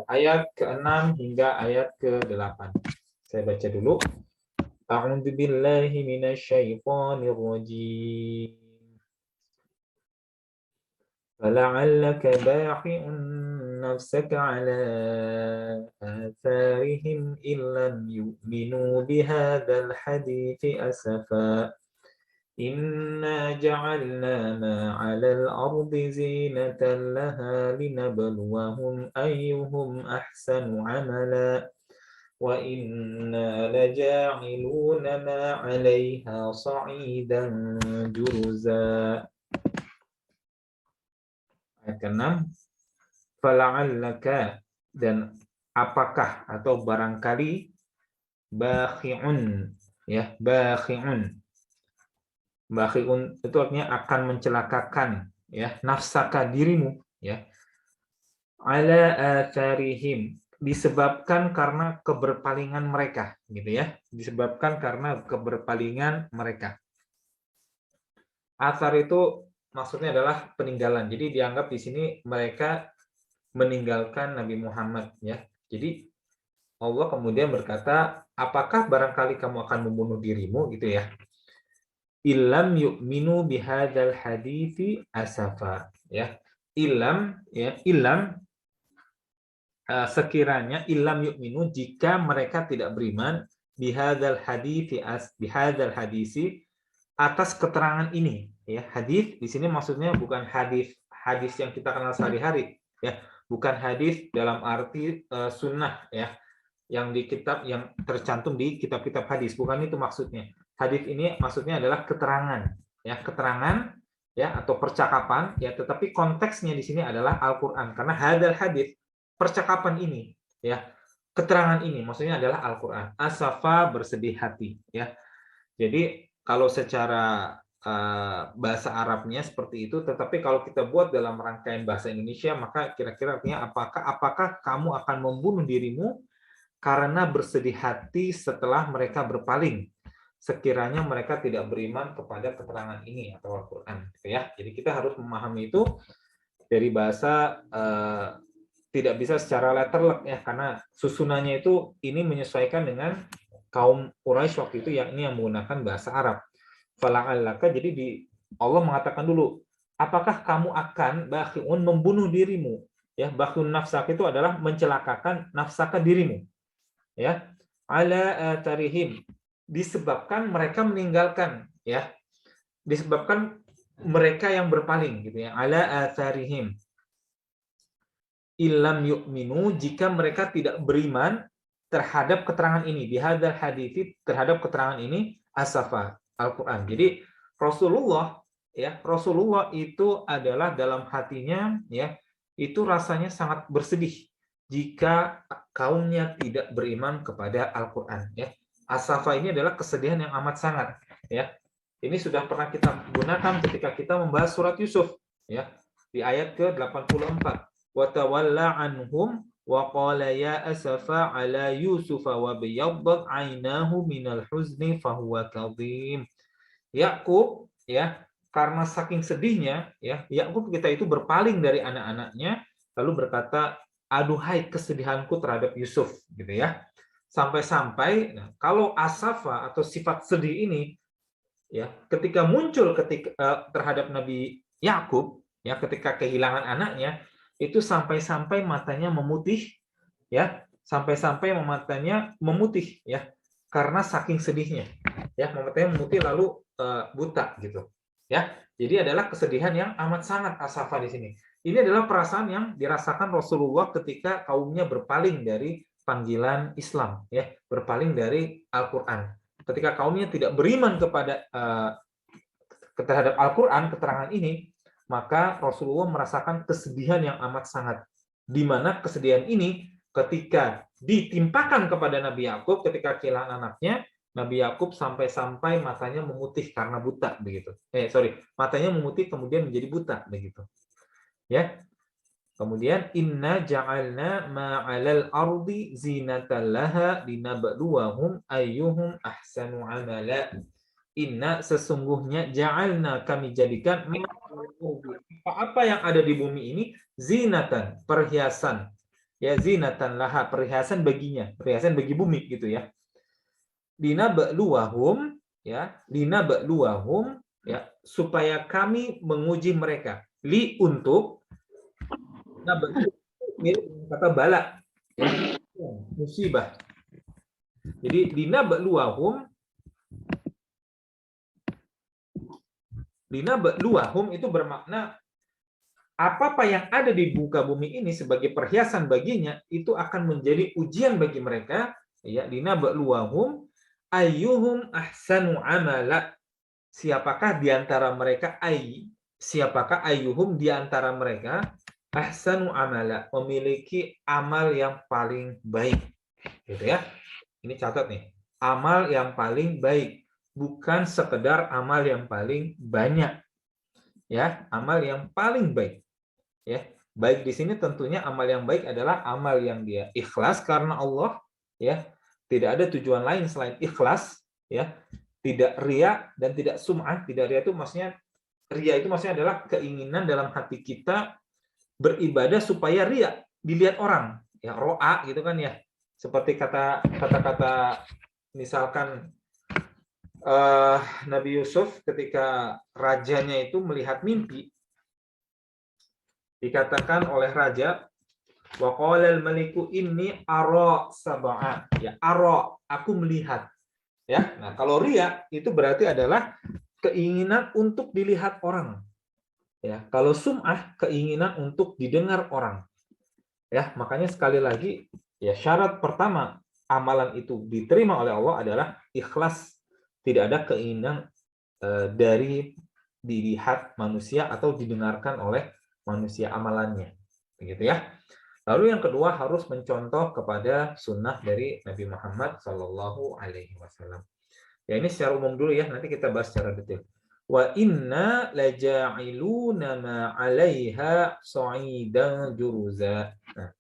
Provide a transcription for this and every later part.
Ayat ke-6 hingga ayat ke-8. Saya baca dulu. A'udzu billahi minasyaitonir rajim. فلعلك باخع نفسك على آثارهم إن لم يؤمنوا بهذا الحديث أسفا إنا جعلنا ما على الأرض زينة لها لنبلوهم أيهم أحسن عملا وإنا لجاعلون ما عليها صعيدا جرزا. Ayat ke-6, fala'allaka, dan apakah atau barangkali, bakhi'un, ya, bakhi'un. Bakhi'un itu artinya akan mencelakakan, ya, nafsaka, dirimu, ya, ala atharihim, disebabkan karena keberpalingan mereka, gitu ya, disebabkan karena keberpalingan mereka. Athar itu maksudnya adalah peninggalan. Jadi dianggap di sini mereka meninggalkan Nabi Muhammad, ya. Jadi Allah kemudian berkata, apakah barangkali kamu akan membunuh dirimu, gitu ya. Illam yu'minu bihadzal hadithi asafa, ya. Illam, ya, illam, sekiranya, illam yu'minu, jika mereka tidak beriman, bihadzal hadisi, atas keterangan ini, ya. Hadis di sini maksudnya bukan hadis yang kita kenal sehari-hari, ya, bukan hadis dalam arti sunnah, ya, yang di kitab, yang tercantum di kitab-kitab hadis, bukan itu maksudnya. Hadis ini maksudnya adalah keterangan, ya, keterangan, ya, atau percakapan, ya, tetapi konteksnya di sini adalah Al-Qur'an, karena hadal hadis, percakapan ini, ya, keterangan ini maksudnya adalah Al-Qur'an. Asafa, bersedih hati, ya. Jadi kalau secara bahasa Arabnya seperti itu, tetapi kalau kita buat dalam rangkaian bahasa Indonesia, maka kira-kira artinya apakah kamu akan membunuh dirimu karena bersedih hati setelah mereka berpaling, sekiranya mereka tidak beriman kepada keterangan ini atau Al-Quran, ya. Jadi kita harus memahami itu dari bahasa, tidak bisa secara letterlek, ya, karena susunannya itu ini menyesuaikan dengan kaum Quraisy waktu itu, yang ini yang menggunakan bahasa Arab. Fala'allaka, jadi Allah mengatakan dulu, apakah kamu akan bakhiun, membunuh dirimu, ya. Bakhiun nafsak itu adalah mencelakakan nafsaka, dirimu, ya, ala tarihim, disebabkan mereka meninggalkan, ya, disebabkan mereka yang berpaling, gitu ya, ala tarihim, illam yu'minu, jika mereka tidak beriman terhadap keterangan ini, bihadzal hadithi, terhadap keterangan ini, asafa, Al-Qur'an. Jadi Rasulullah, ya, Rasulullah itu adalah dalam hatinya, ya, itu rasanya sangat bersedih jika kaumnya tidak beriman kepada Al-Qur'an, ya. Asafa ini adalah kesedihan yang amat sangat, ya. Ini sudah pernah kita gunakan ketika kita membahas surat Yusuf, ya, di ayat ke-84. Wa tawalla anhum wa qala ya asafa ala Yusuf wa biyaddat 'ainahu minal huzni fa huwa kadhim. Yakub, ya, karena saking sedihnya, ya, Yakub kita itu berpaling dari anak-anaknya lalu berkata, aduhai kesedihanku terhadap Yusuf, gitu ya. Sampai-sampai, nah, kalau asafa atau sifat sedih ini, ya, ketika muncul terhadap Nabi Yakub, ya, ketika kehilangan anaknya, itu sampai-sampai matanya memutih, ya, sampai-sampai matanya memutih, ya, karena saking sedihnya, ya, matanya memutih lalu buta, gitu, ya. Jadi adalah kesedihan yang amat sangat asafa di sini. Ini adalah perasaan yang dirasakan Rasulullah ketika kaumnya berpaling dari panggilan Islam, ya, berpaling dari Al-Qur'an. Ketika kaumnya tidak beriman kepada terhadap Al-Qur'an, keterangan ini, maka Rasulullah merasakan kesedihan yang amat sangat, di mana kesedihan ini ketika ditimpakan kepada Nabi Yakub ketika kehilangan anaknya, Nabi Yakub sampai-sampai matanya memutih karena buta, begitu. Matanya memutih kemudian menjadi buta, begitu. Ya. Kemudian inna ja'alna ma 'alal ardi zinatan laha linabluwahum ayyuhum ahsanu 'amala. Inna, sesungguhnya, ja'alna, kami jadikan, apa yang ada di bumi ini, zinatan, perhiasan, ya zinatan laha, perhiasan baginya, perhiasan bagi bumi gitu ya. Linabluwahum, ya, linabluwahum, ya, supaya kami menguji mereka. Li, untuk, mirip dengan kata bala, ya, musibah. Jadi linabluwahum itu bermakna apa-apa yang ada di muka bumi ini sebagai perhiasan baginya itu akan menjadi ujian bagi mereka, ya, linabluwahum ayyuhum ahsanu amala. Siapakah di antara mereka siapakah ayyuhum di antara mereka ahsanu amala, memiliki amal yang paling baik. Gitu ya. Ini catat nih. Amal yang paling baik, bukan sekedar amal yang paling banyak. Ya, amal yang paling baik. Ya, baik di sini tentunya amal yang baik adalah amal yang dia ikhlas karena Allah, ya. Tidak ada tujuan lain selain ikhlas, ya. Tidak ria dan tidak sum'ah. Tidak ria itu maksudnya, ria itu maksudnya adalah keinginan dalam hati kita beribadah supaya ria, dilihat orang. Ya, ro'a gitu kan ya. Seperti kata-kata misalkan Nabi Yusuf ketika rajanya itu melihat mimpi, dikatakan oleh raja, wa qalal maliku inni ara sab'a, ya, ara, aku melihat, ya. Nah, kalau ria itu berarti adalah keinginan untuk dilihat orang, ya. Kalau sum'ah, keinginan untuk didengar orang, ya. Makanya sekali lagi, ya, syarat pertama amalan itu diterima oleh Allah adalah ikhlas, tidak ada keinginan dari dilihat manusia atau didengarkan oleh manusia amalannya, begitu ya. Lalu yang kedua harus mencontoh kepada sunnah dari Nabi Muhammad Sallallahu Alaihi Wasallam. Ya, ini secara umum dulu ya, nanti kita bahas secara detail. Wa inna laja'iluna ma 'alaiha sa'idan juruza. Nah,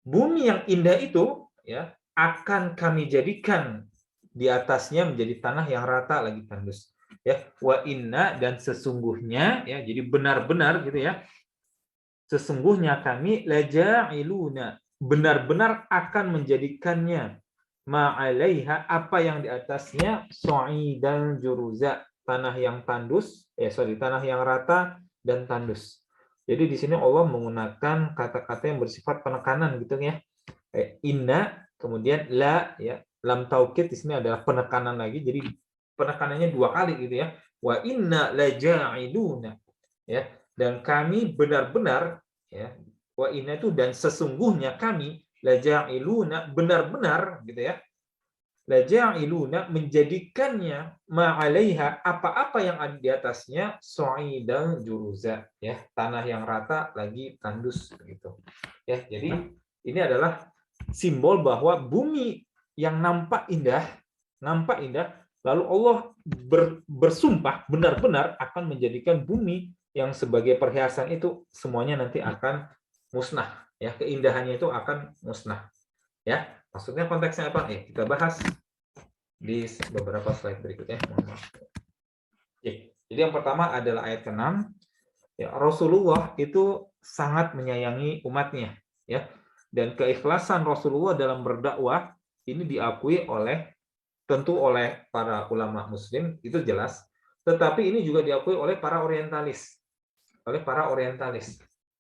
bumi yang indah itu, ya, akan kami jadikan di atasnya menjadi tanah yang rata lagi tandus. Ya, wa inna, dan sesungguhnya, ya, jadi benar-benar gitu ya. Sesungguhnya kami laja'iluna, benar-benar akan menjadikannya, ma'alaiha, apa yang di atasnya, sa'idan juruza, tanah yang tandus, tanah yang rata dan tandus. Jadi di sini Allah menggunakan kata-kata yang bersifat penekanan gitu ya. Inna, kemudian la, ya, lam taukid di sini adalah penekanan lagi, jadi penekanannya dua kali gitu ya. Wa inna laja'iluna, ya, dan kami benar-benar, ya, wa inna itu dan sesungguhnya kami laja'iluna, benar-benar gitu ya, laja'iluna, menjadikannya, ma'alaiha, apa-apa yang ada di atasnya, sa'idan juruza, ya, tanah yang rata lagi tandus gitu ya. Jadi ini adalah simbol bahwa bumi yang nampak indah, lalu Allah bersumpah benar-benar akan menjadikan bumi yang sebagai perhiasan itu semuanya nanti akan musnah, ya, keindahannya itu akan musnah, ya. Maksudnya konteksnya apa? Kita bahas di beberapa slide berikutnya. Jadi yang pertama adalah ayat ke-6. Ya, Rasulullah itu sangat menyayangi umatnya, ya. Dan keikhlasan Rasulullah dalam berdakwah ini diakui tentu oleh para ulama muslim, itu jelas, tetapi ini juga diakui oleh para orientalis.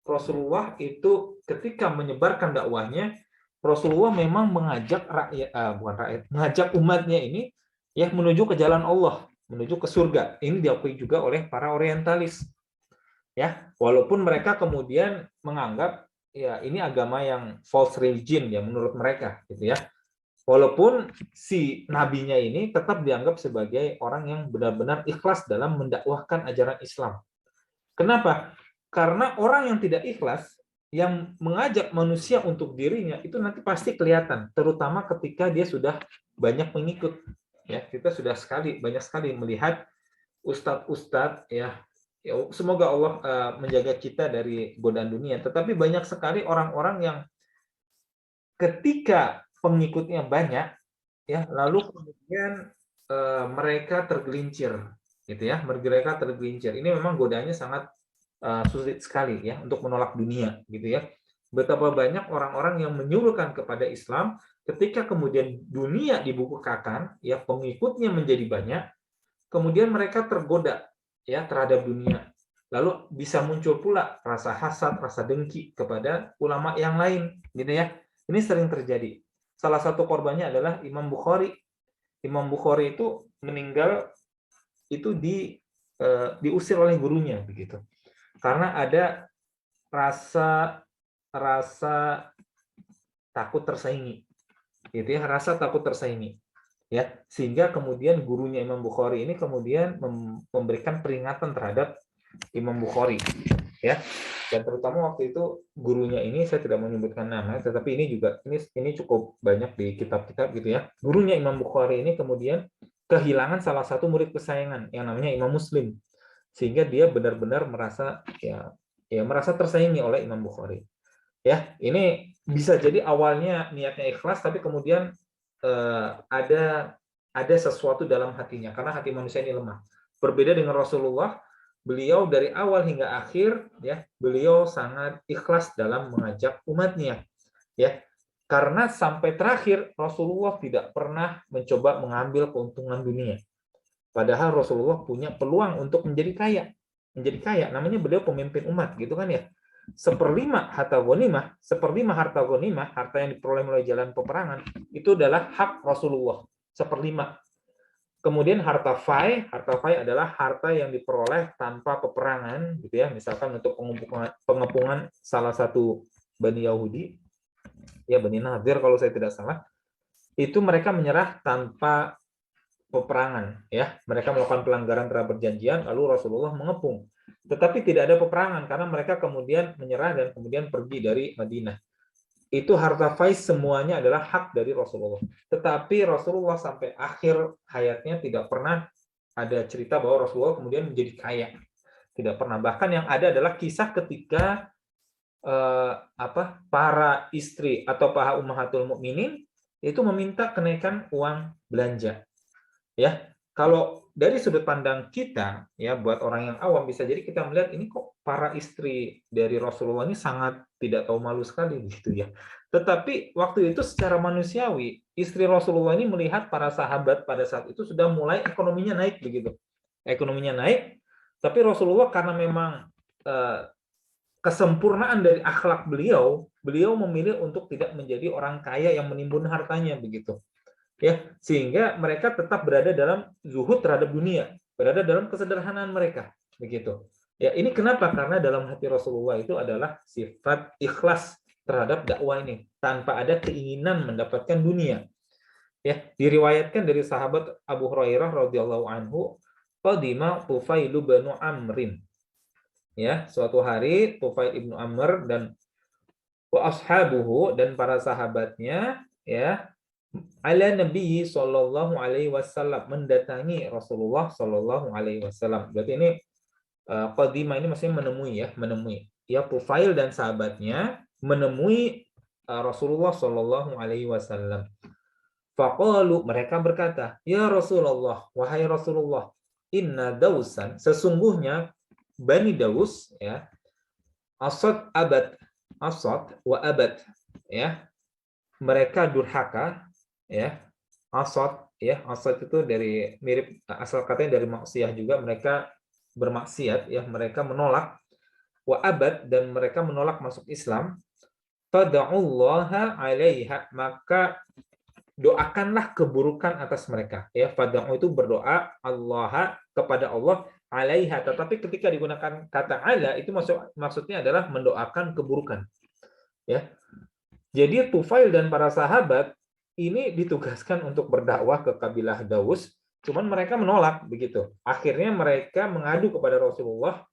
Rasulullah itu ketika menyebarkan dakwahnya, Rasulullah memang mengajak mengajak umatnya ini, ya, menuju ke jalan Allah, menuju ke surga. Ini diakui juga oleh para orientalis. Ya, walaupun mereka kemudian menganggap, ya, ini agama yang false religion ya menurut mereka gitu ya. Walaupun si nabinya ini tetap dianggap sebagai orang yang benar-benar ikhlas dalam mendakwahkan ajaran Islam. Kenapa? Karena orang yang tidak ikhlas, yang mengajak manusia untuk dirinya, itu nanti pasti kelihatan, terutama ketika dia sudah banyak pengikut. Ya, kita sudah banyak sekali melihat ustadz-ustadz, ya, semoga Allah menjaga kita dari godaan dunia. Tetapi banyak sekali orang-orang yang ketika pengikutnya banyak, ya, lalu kemudian mereka tergelincir, gitu ya. Mereka tergelincir. Ini memang godaannya sangat sulit sekali ya untuk menolak dunia, gitu ya. Betapa banyak orang-orang yang menyuruhkan kepada Islam, ketika kemudian dunia dibukakan, ya pengikutnya menjadi banyak, kemudian mereka tergoda ya terhadap dunia. Lalu bisa muncul pula rasa hasad, rasa dengki kepada ulama yang lain, gitu ya. Ini sering terjadi. Salah satu korbannya adalah Imam Bukhari. Imam Bukhari itu meninggal itu diusir oleh gurunya begitu. Karena ada rasa rasa takut tersaingi. Gitu ya, rasa takut tersaingi. Ya, sehingga kemudian gurunya Imam Bukhari ini kemudian memberikan peringatan terhadap Imam Bukhari, ya. Dan terutama waktu itu gurunya ini saya tidak menyebutkan nama, tetapi ini juga ini cukup banyak di kitab-kitab gitu ya. Gurunya Imam Bukhari ini kemudian kehilangan salah satu murid kesayangan yang namanya Imam Muslim, sehingga dia benar-benar merasa merasa tersaingi oleh Imam Bukhari. Ya, ini bisa jadi awalnya niatnya ikhlas, tapi kemudian ada sesuatu dalam hatinya, karena hati manusia ini lemah. Berbeda dengan Rasulullah, beliau dari awal hingga akhir ya beliau sangat ikhlas dalam mengajak umatnya, ya, karena sampai terakhir Rasulullah tidak pernah mencoba mengambil keuntungan dunia, padahal Rasulullah punya peluang untuk menjadi kaya, namanya beliau pemimpin umat gitu kan ya. Seperlima harta ghanimah, harta yang diperoleh melalui jalan peperangan itu adalah hak Rasulullah, seperlima. Kemudian harta fai adalah harta yang diperoleh tanpa peperangan, gitu ya. Misalkan untuk pengepungan salah satu Bani Yahudi, ya Bani Nadir kalau saya tidak salah, itu mereka menyerah tanpa peperangan, ya. Mereka melakukan pelanggaran terhadap perjanjian, lalu Rasulullah mengepung. Tetapi tidak ada peperangan karena mereka kemudian menyerah dan kemudian pergi dari Madinah. Itu harta faiz semuanya adalah hak dari Rasulullah. Tetapi Rasulullah sampai akhir hayatnya tidak pernah ada cerita bahwa Rasulullah kemudian menjadi kaya. Tidak pernah. Bahkan yang ada adalah kisah ketika para istri atau para ummahatul mukminin itu meminta kenaikan uang belanja. Ya, kalau dari sudut pandang kita, ya buat orang yang awam bisa jadi kita melihat ini kok para istri dari Rasulullah ini sangat tidak tahu malu sekali gitu ya. Tetapi waktu itu secara manusiawi, istri Rasulullah ini melihat para sahabat pada saat itu sudah mulai ekonominya naik begitu. Ekonominya naik, tapi Rasulullah karena memang kesempurnaan dari akhlak beliau memilih untuk tidak menjadi orang kaya yang menimbun hartanya begitu. Ya, sehingga mereka tetap berada dalam zuhud terhadap dunia, berada dalam kesederhanaan mereka, begitu. Ya, ini kenapa? Karena dalam hati Rasulullah itu adalah sifat ikhlas terhadap dakwah ini, tanpa ada keinginan mendapatkan dunia. Ya, diriwayatkan dari sahabat Abu Hurairah radhiyallahu anhu, qadima Tufail bin Amrin. Ya, suatu hari Tufail ibnu Amr dan wa ashabuhu dan para sahabatnya ya ala Nabi sallallahu alaihi wasallam mendatangi Rasulullah sallallahu alaihi wasallam. Berarti ini qadimah ini maksudnya menemui. Ya Tufail dan sahabatnya menemui Rasulullah sallallahu alaihi wasallam. Faqalu mereka berkata, "Ya Rasulullah, wahai Rasulullah, inna Dausan sesungguhnya Bani Daus ya asad wa abad ya mereka durhaka ya asad itu dari mirip asal katanya dari maksiat juga, mereka bermaksiat ya, mereka menolak wa abad dan mereka menolak masuk Islam. Fada'ullaha 'alaiha maka doakanlah keburukan atas mereka ya. Fada'u itu berdoa Allah kepada Allah 'alaiha, tetapi ketika digunakan kata 'ala itu maksudnya adalah mendoakan keburukan ya. Jadi Tufail dan para sahabat ini ditugaskan untuk berdakwah ke kabilah Daus, cuman mereka menolak begitu. Akhirnya mereka mengadu kepada Rasulullah,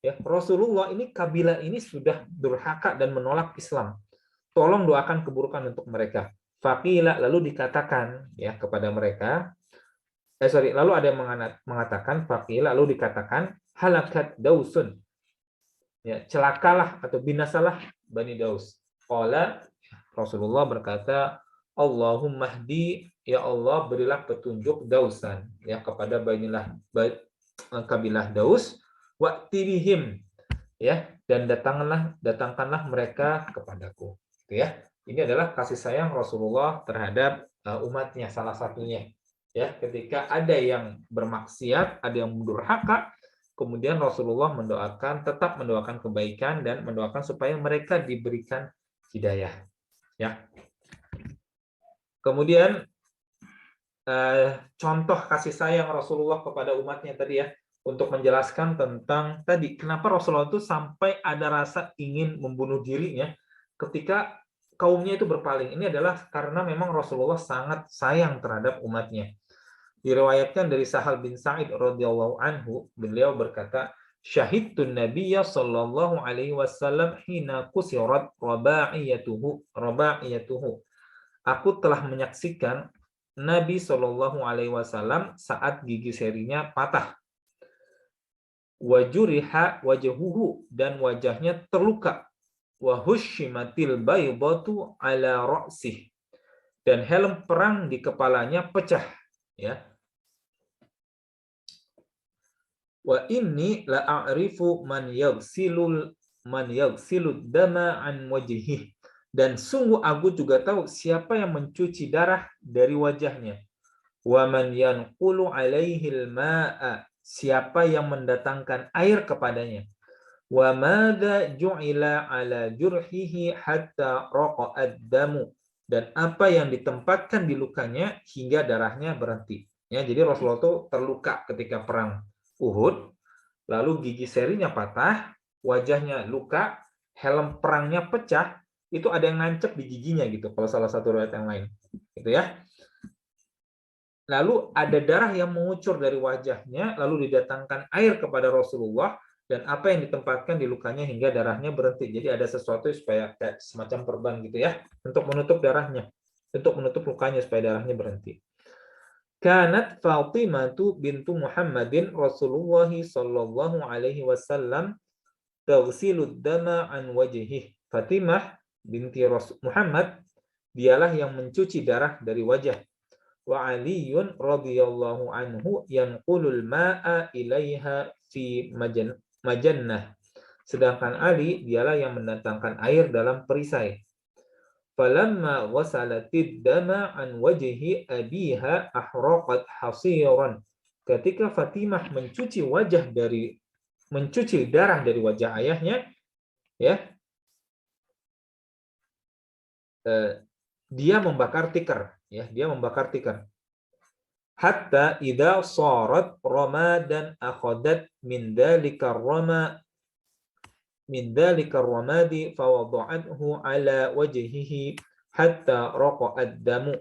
ya Rasulullah ini kabilah ini sudah durhaka dan menolak Islam. Tolong doakan keburukan untuk mereka. Faqila lalu dikatakan ya kepada mereka, lalu ada yang mengatakan faqila lalu dikatakan halakat Dausun. Ya, celakalah atau binasalah Bani Daus. Qala Rasulullah berkata, Allahumma hdi, ya Allah berilah petunjuk Dausan ya kepada kabilah Daus, wa'tibihim ya, dan datangkanlah mereka kepadaku. Gitu ya. Ini adalah kasih sayang Rasulullah terhadap umatnya salah satunya. Ya, ketika ada yang bermaksiat, ada yang durhaka, kemudian Rasulullah tetap mendoakan kebaikan dan mendoakan supaya mereka diberikan hidayah. Ya. Kemudian contoh kasih sayang Rasulullah kepada umatnya tadi ya, untuk menjelaskan tentang tadi kenapa Rasulullah itu sampai ada rasa ingin membunuh dirinya ketika kaumnya itu berpaling. Ini adalah karena memang Rasulullah sangat sayang terhadap umatnya. Diriwayatkan dari Sahal bin Sa'id radhiyallahu anhu, beliau berkata, "Syahidtun Nabiyya sallallahu alaihi wasallam hina kusirat raba'iyatuhu." Aku telah menyaksikan Nabi Shallallahu alaihi wasallam saat gigi serinya patah. Wajuriha wajhuhu, dan wajahnya terluka. Wa hushimatil baydatu ala ra'sih, dan helm perang di kepalanya pecah, ya. Wa inni la a'rifu man yaghsilud dama an wajhihi, dan sungguh aku juga tahu siapa yang mencuci darah dari wajahnya. Wa man yanqulu alaihil ma'a, siapa yang mendatangkan air kepadanya. Wa madza ju'ila ala jurhihi hatta raqa'ad damu, dan apa yang ditempatkan di lukanya hingga darahnya berhenti. Ya, jadi Rasulullah itu terluka ketika perang Uhud, lalu gigi serinya patah, wajahnya luka, helm perangnya pecah, itu ada yang nancep di giginya gitu, kalau salah satu riwayat yang lain. Gitu ya. Lalu ada darah yang mengucur dari wajahnya, lalu didatangkan air kepada Rasulullah, dan apa yang ditempatkan di lukanya hingga darahnya berhenti. Jadi ada sesuatu supaya kayak semacam perban gitu ya, untuk menutup darahnya, untuk menutup lukanya supaya darahnya berhenti. Kanat Fatimah bintu Muhammadin Rasulullah sallallahu alaihi wasallam taghsilud dama an wajhihi. Fatimah binti Muhammad, dialah yang mencuci darah dari wajah. Wa Aliyun radhiyallahu anhu yanqulul ma'a ilaiha fi majannah. Sedangkan Ali dialah yang mendatangkan air dalam perisai. Falamma wasalatid dama an wajhi abiha ahraqat hasiran. Ketika Fatimah mencuci darah dari wajah ayahnya, ya, dia membakar tikar, ya, dia membakar tikar. Hatta idza sarat ramadan akhadat min dzalika ramadi fawada'athu ala wajhihi hatta raqa'ad damu.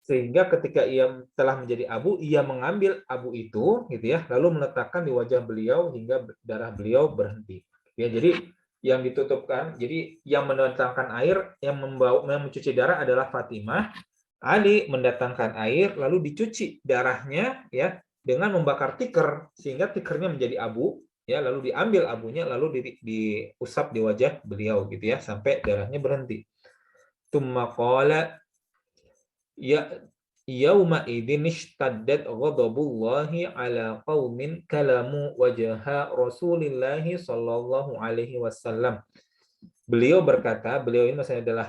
Sehingga ketika ia telah menjadi abu, ia mengambil abu itu gitu ya, lalu meletakkan di wajah beliau hingga darah beliau berhenti. Ya, jadi yang ditutupkan, jadi yang mendatangkan air, yang mencuci darah adalah Fatimah. Ali mendatangkan air lalu dicuci darahnya ya dengan membakar tikar sehingga tikernya menjadi abu ya, lalu diambil abunya lalu diusap di wajah beliau gitu ya sampai darahnya berhenti. Tsumma qala ya yauma idzin ishtaddat ghadabullahi ala qaumin kalamu wajha Rasulillah sallallahu alaihi wasallam. Beliau berkata, beliau ini maksudnya adalah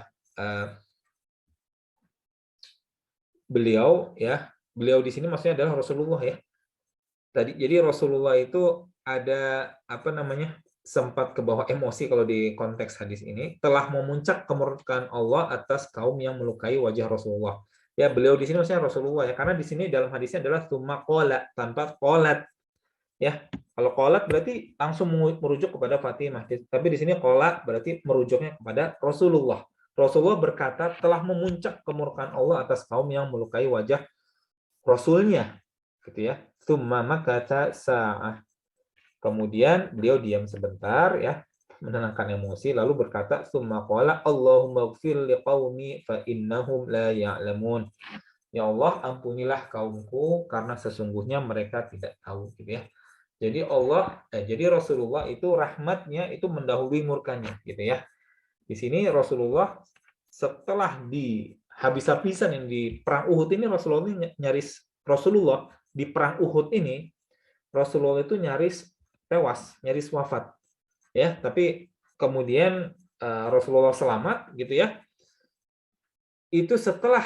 beliau di sini maksudnya adalah Rasulullah ya. Tadi jadi Rasulullah itu ada sempat ke bawah emosi kalau di konteks hadis ini, telah memuncak kemurkaan Allah atas kaum yang melukai wajah Rasulullah. Ya, beliau di sini maksudnya Rasulullah ya, karena di sini dalam hadisnya adalah tsumma qala tanpa qolat. Ya, kalau qolat berarti langsung merujuk kepada Fatimah, tapi di sini qolat berarti merujuknya kepada Rasulullah. Rasulullah berkata telah memuncak kemurkaan Allah atas kaum yang melukai wajah Rasulnya, gitu ya. Tsumma makata sa'ah. Kemudian beliau diam sebentar ya, menenangkan emosi, lalu berkata, tsumma qala Allahumma ighfir liqaumi fa innahum la ya'lamun. Ya Allah, ampunilah kaumku karena sesungguhnya mereka tidak tahu, gitu ya. Jadi Rasulullah itu rahmatnya itu mendahului murkanya, gitu ya. Di sini Rasulullah setelah habis-habisan yang di perang Uhud ini, Rasulullah di perang Uhud ini Rasulullah itu nyaris tewas, nyaris wafat. Ya, tapi kemudian Rasulullah selamat gitu ya. Itu setelah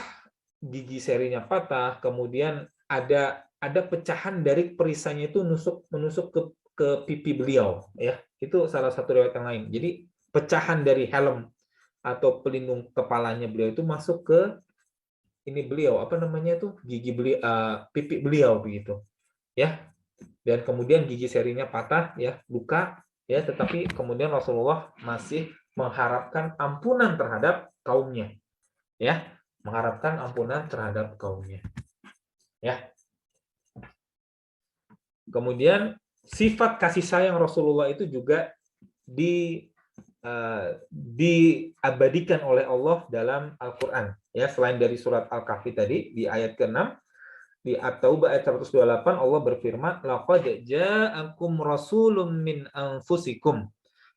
gigi serinya patah, kemudian ada pecahan dari perisainya itu menusuk ke pipi beliau ya. Itu salah satu riwayat yang lain. Jadi pecahan dari helm atau pelindung kepalanya beliau itu masuk ke ini beliau, apa namanya itu, gigi beliau, pipi beliau begitu. Ya. Dan kemudian gigi serinya patah ya, luka ya, tetapi kemudian Rasulullah masih mengharapkan ampunan terhadap kaumnya. Ya, mengharapkan ampunan terhadap kaumnya. Ya. Kemudian sifat kasih sayang Rasulullah itu juga diabadikan oleh Allah dalam Al-Qur'an. Ya, selain dari surat Al-Kahfi tadi di ayat ke-6, di At-Taubah ayat 128 Allah berfirman, laqad ja'akum rasulun min anfusikum.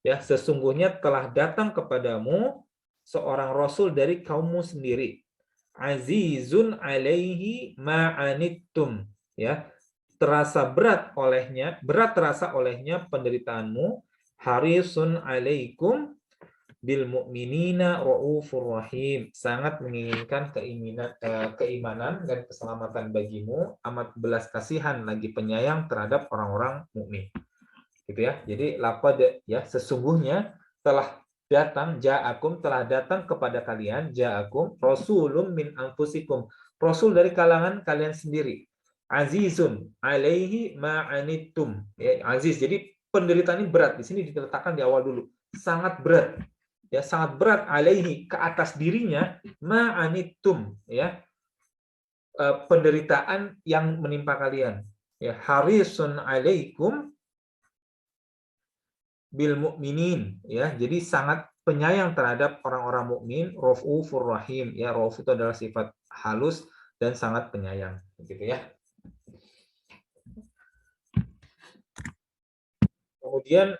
Ya, sesungguhnya telah datang kepadamu seorang rasul dari kaummu sendiri. Azizun alaihi ma'anittum. Ya, berat terasa olehnya penderitaanmu. Harisun alaikum bil mu'minina raufur rahim, sangat menginginkan keimanan dan keselamatan bagimu, amat belas kasihan lagi penyayang terhadap orang-orang mukmin. Gitu ya. Jadi laqad ya, sesungguhnya telah datang kepada kalian, ja'akum rasulun min anfusikum, rasul dari kalangan kalian sendiri. Azizun alaihi ma'anittum. Ya, aziz. Jadi penderitaan ini berat. Di sini diletakkan di awal dulu. Sangat berat. Ya, sangat berat alaihi, ke atas dirinya, ma'anittum, ya. Penderitaan yang menimpa kalian. Ya, harisun alaikum bil mu'minin, ya. Jadi sangat penyayang terhadap orang-orang mukmin, raufur rahim, ya. Rauf itu adalah sifat halus dan sangat penyayang, gitu ya. Kemudian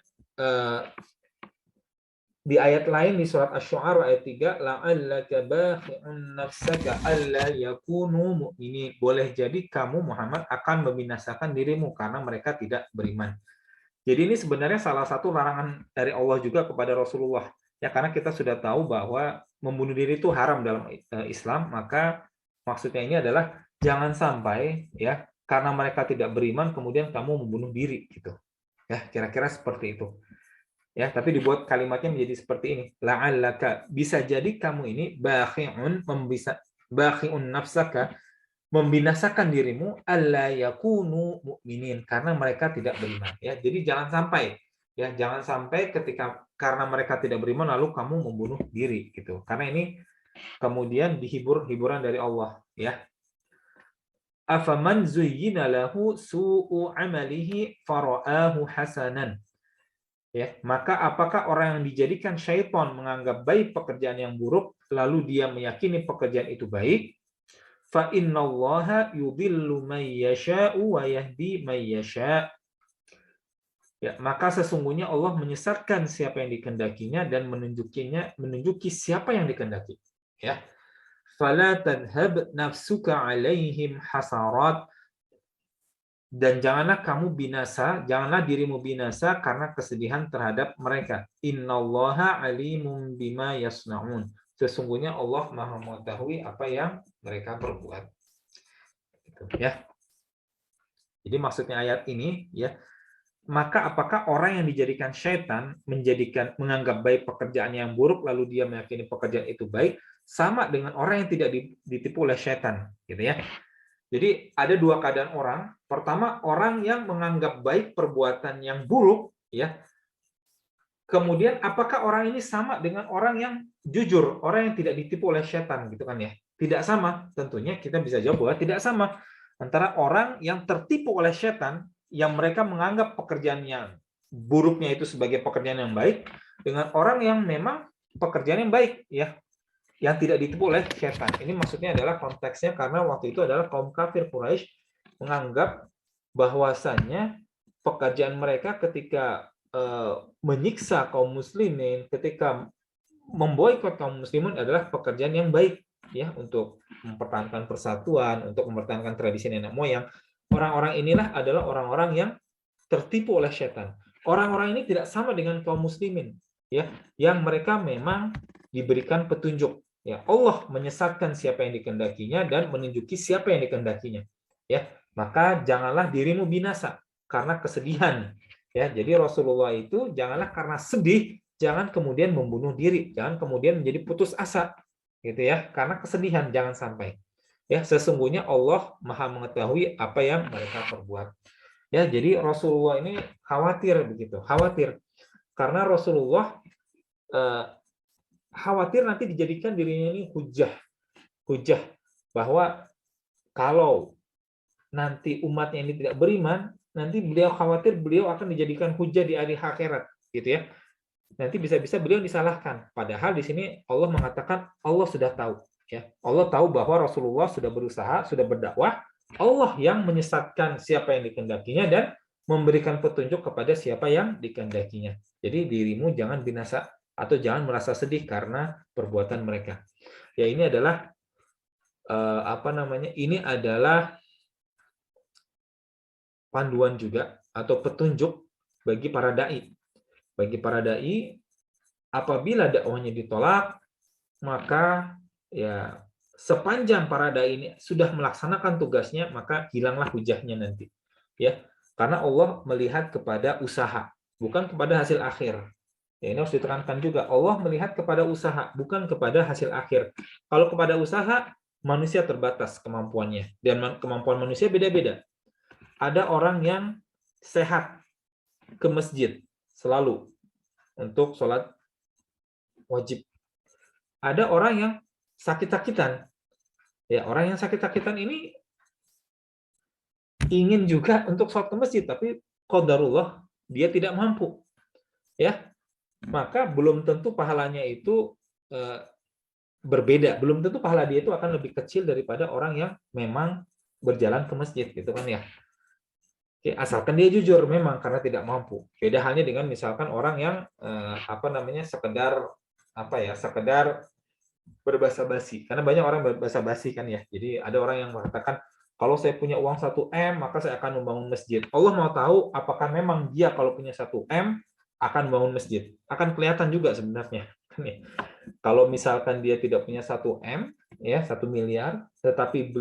di ayat lain di surat Asy-Syu'ara ayat 3, la'allaka bakhi'un nafsaka alla yakunu mu'minin. Boleh jadi kamu Muhammad akan membinasakan dirimu karena mereka tidak beriman. Jadi ini sebenarnya salah satu larangan dari Allah juga kepada Rasulullah. Ya, karena kita sudah tahu bahwa membunuh diri itu haram dalam Islam, maka maksudnya ini adalah jangan sampai ya karena mereka tidak beriman kemudian kamu membunuh diri gitu. Ya, kira-kira seperti itu. Ya, tapi dibuat kalimatnya menjadi seperti ini. La'allaka, bisa jadi kamu ini bakhi'un nafsaka, membinasakan dirimu, alla yakunu mu'minin, karena mereka tidak beriman. Ya, jadi jangan sampai ketika karena mereka tidak beriman lalu kamu membunuh diri gitu. Karena ini kemudian hiburan dari Allah, ya. Afaman zuyyina lahu su'u amalihi fara'ahu hasanan. Ya, maka apakah orang yang dijadikan syaitan menganggap baik pekerjaan yang buruk lalu dia meyakini pekerjaan itu baik? Fa innallaha yudhillu may yasha'u wa yahdi may yasha'. Ya, maka sesungguhnya Allah menyesatkan siapa yang dikehendakinya dan menunjuki siapa yang dikehendaki. Ya. Fala tadhhab nafsuka 'alaihim hasarat. Dan janganlah dirimu binasa karena kesedihan terhadap mereka. Innallaha alimun bima yasnaun. Sesungguhnya Allah Maha mengetahui apa yang mereka perbuat. Gitu, ya. Jadi maksudnya ayat ini, ya, maka apakah orang yang dijadikan syaitan menganggap baik pekerjaan yang buruk lalu dia meyakini pekerjaan itu baik, sama dengan orang yang tidak ditipu oleh syaitan, gitu ya. Jadi ada dua keadaan orang. Pertama, orang yang menganggap baik perbuatan yang buruk, ya. Kemudian apakah orang ini sama dengan orang yang jujur, orang yang tidak ditipu oleh setan, gitu kan ya? Tidak sama. Tentunya kita bisa jawab bahwa tidak sama antara orang yang tertipu oleh setan, yang mereka menganggap pekerjaan yang buruknya itu sebagai pekerjaan yang baik, dengan orang yang memang pekerjaan yang baik, ya, yang tidak ditipu oleh setan. Ini maksudnya adalah konteksnya karena waktu itu adalah kaum kafir Quraisy menganggap bahwasannya pekerjaan mereka ketika menyiksa kaum muslimin, ketika memboikot kaum muslimin adalah pekerjaan yang baik, ya, untuk mempertahankan persatuan, untuk mempertahankan tradisi nenek moyang. Orang-orang inilah adalah orang-orang yang tertipu oleh setan. Orang-orang ini tidak sama dengan kaum muslimin, ya, yang mereka memang diberikan petunjuk. Ya, Allah menyesatkan siapa yang dikehendakinya dan menunjuki siapa yang dikehendakinya. Ya, maka janganlah dirimu binasa karena kesedihan. Ya, jadi Rasulullah itu janganlah karena sedih, jangan kemudian membunuh diri, jangan kemudian menjadi putus asa, gitu ya, karena kesedihan jangan sampai. Ya, sesungguhnya Allah Maha mengetahui apa yang mereka perbuat. Ya, jadi Rasulullah ini khawatir begitu, khawatir karena Rasulullah khawatir nanti dijadikan dirinya ini hujah bahwa kalau nanti umatnya ini tidak beriman, nanti beliau khawatir beliau akan dijadikan hujah di hari akhirat, gitu ya. Nanti bisa-bisa beliau disalahkan. Padahal di sini Allah mengatakan Allah sudah tahu, ya. Allah tahu bahwa Rasulullah sudah berusaha, sudah berdakwah. Allah yang menyesatkan siapa yang dikehendakinya dan memberikan petunjuk kepada siapa yang dikehendakinya. Jadi dirimu jangan binasa atau jangan merasa sedih karena perbuatan mereka. Ya, ini adalah apa namanya? Ini adalah panduan juga atau petunjuk bagi para dai. Bagi para dai, apabila dakwahnya ditolak, maka ya sepanjang para dai ini sudah melaksanakan tugasnya, maka hilanglah hujahnya nanti. Ya, karena Allah melihat kepada usaha, bukan kepada hasil akhir. Ya, ini harus ditekankan juga. Allah melihat kepada usaha, bukan kepada hasil akhir. Kalau kepada usaha, manusia terbatas kemampuannya. Dan kemampuan manusia beda-beda. Ada orang yang sehat ke masjid selalu untuk sholat wajib. Ada orang yang sakit-sakitan. Ya, orang yang sakit-sakitan ini ingin juga untuk sholat ke masjid, tapi qadarullah dia tidak mampu. Ya, maka belum tentu pahalanya itu berbeda. Belum tentu pahala dia itu akan lebih kecil daripada orang yang memang berjalan ke masjid, gitu kan ya. Oke, asalkan dia jujur memang karena tidak mampu. Beda halnya dengan misalkan orang yang apa namanya sekedar berbahasa basi. Karena banyak orang berbahasa basi kan ya. Jadi ada orang yang mengatakan kalau saya punya uang 1 M maka saya akan membangun masjid. Allah mau tahu apakah memang dia kalau punya 1 M akan membangun masjid. Akan kelihatan juga sebenarnya. Kalau misalkan dia tidak punya 1 M, ya 1 miliar, tetapi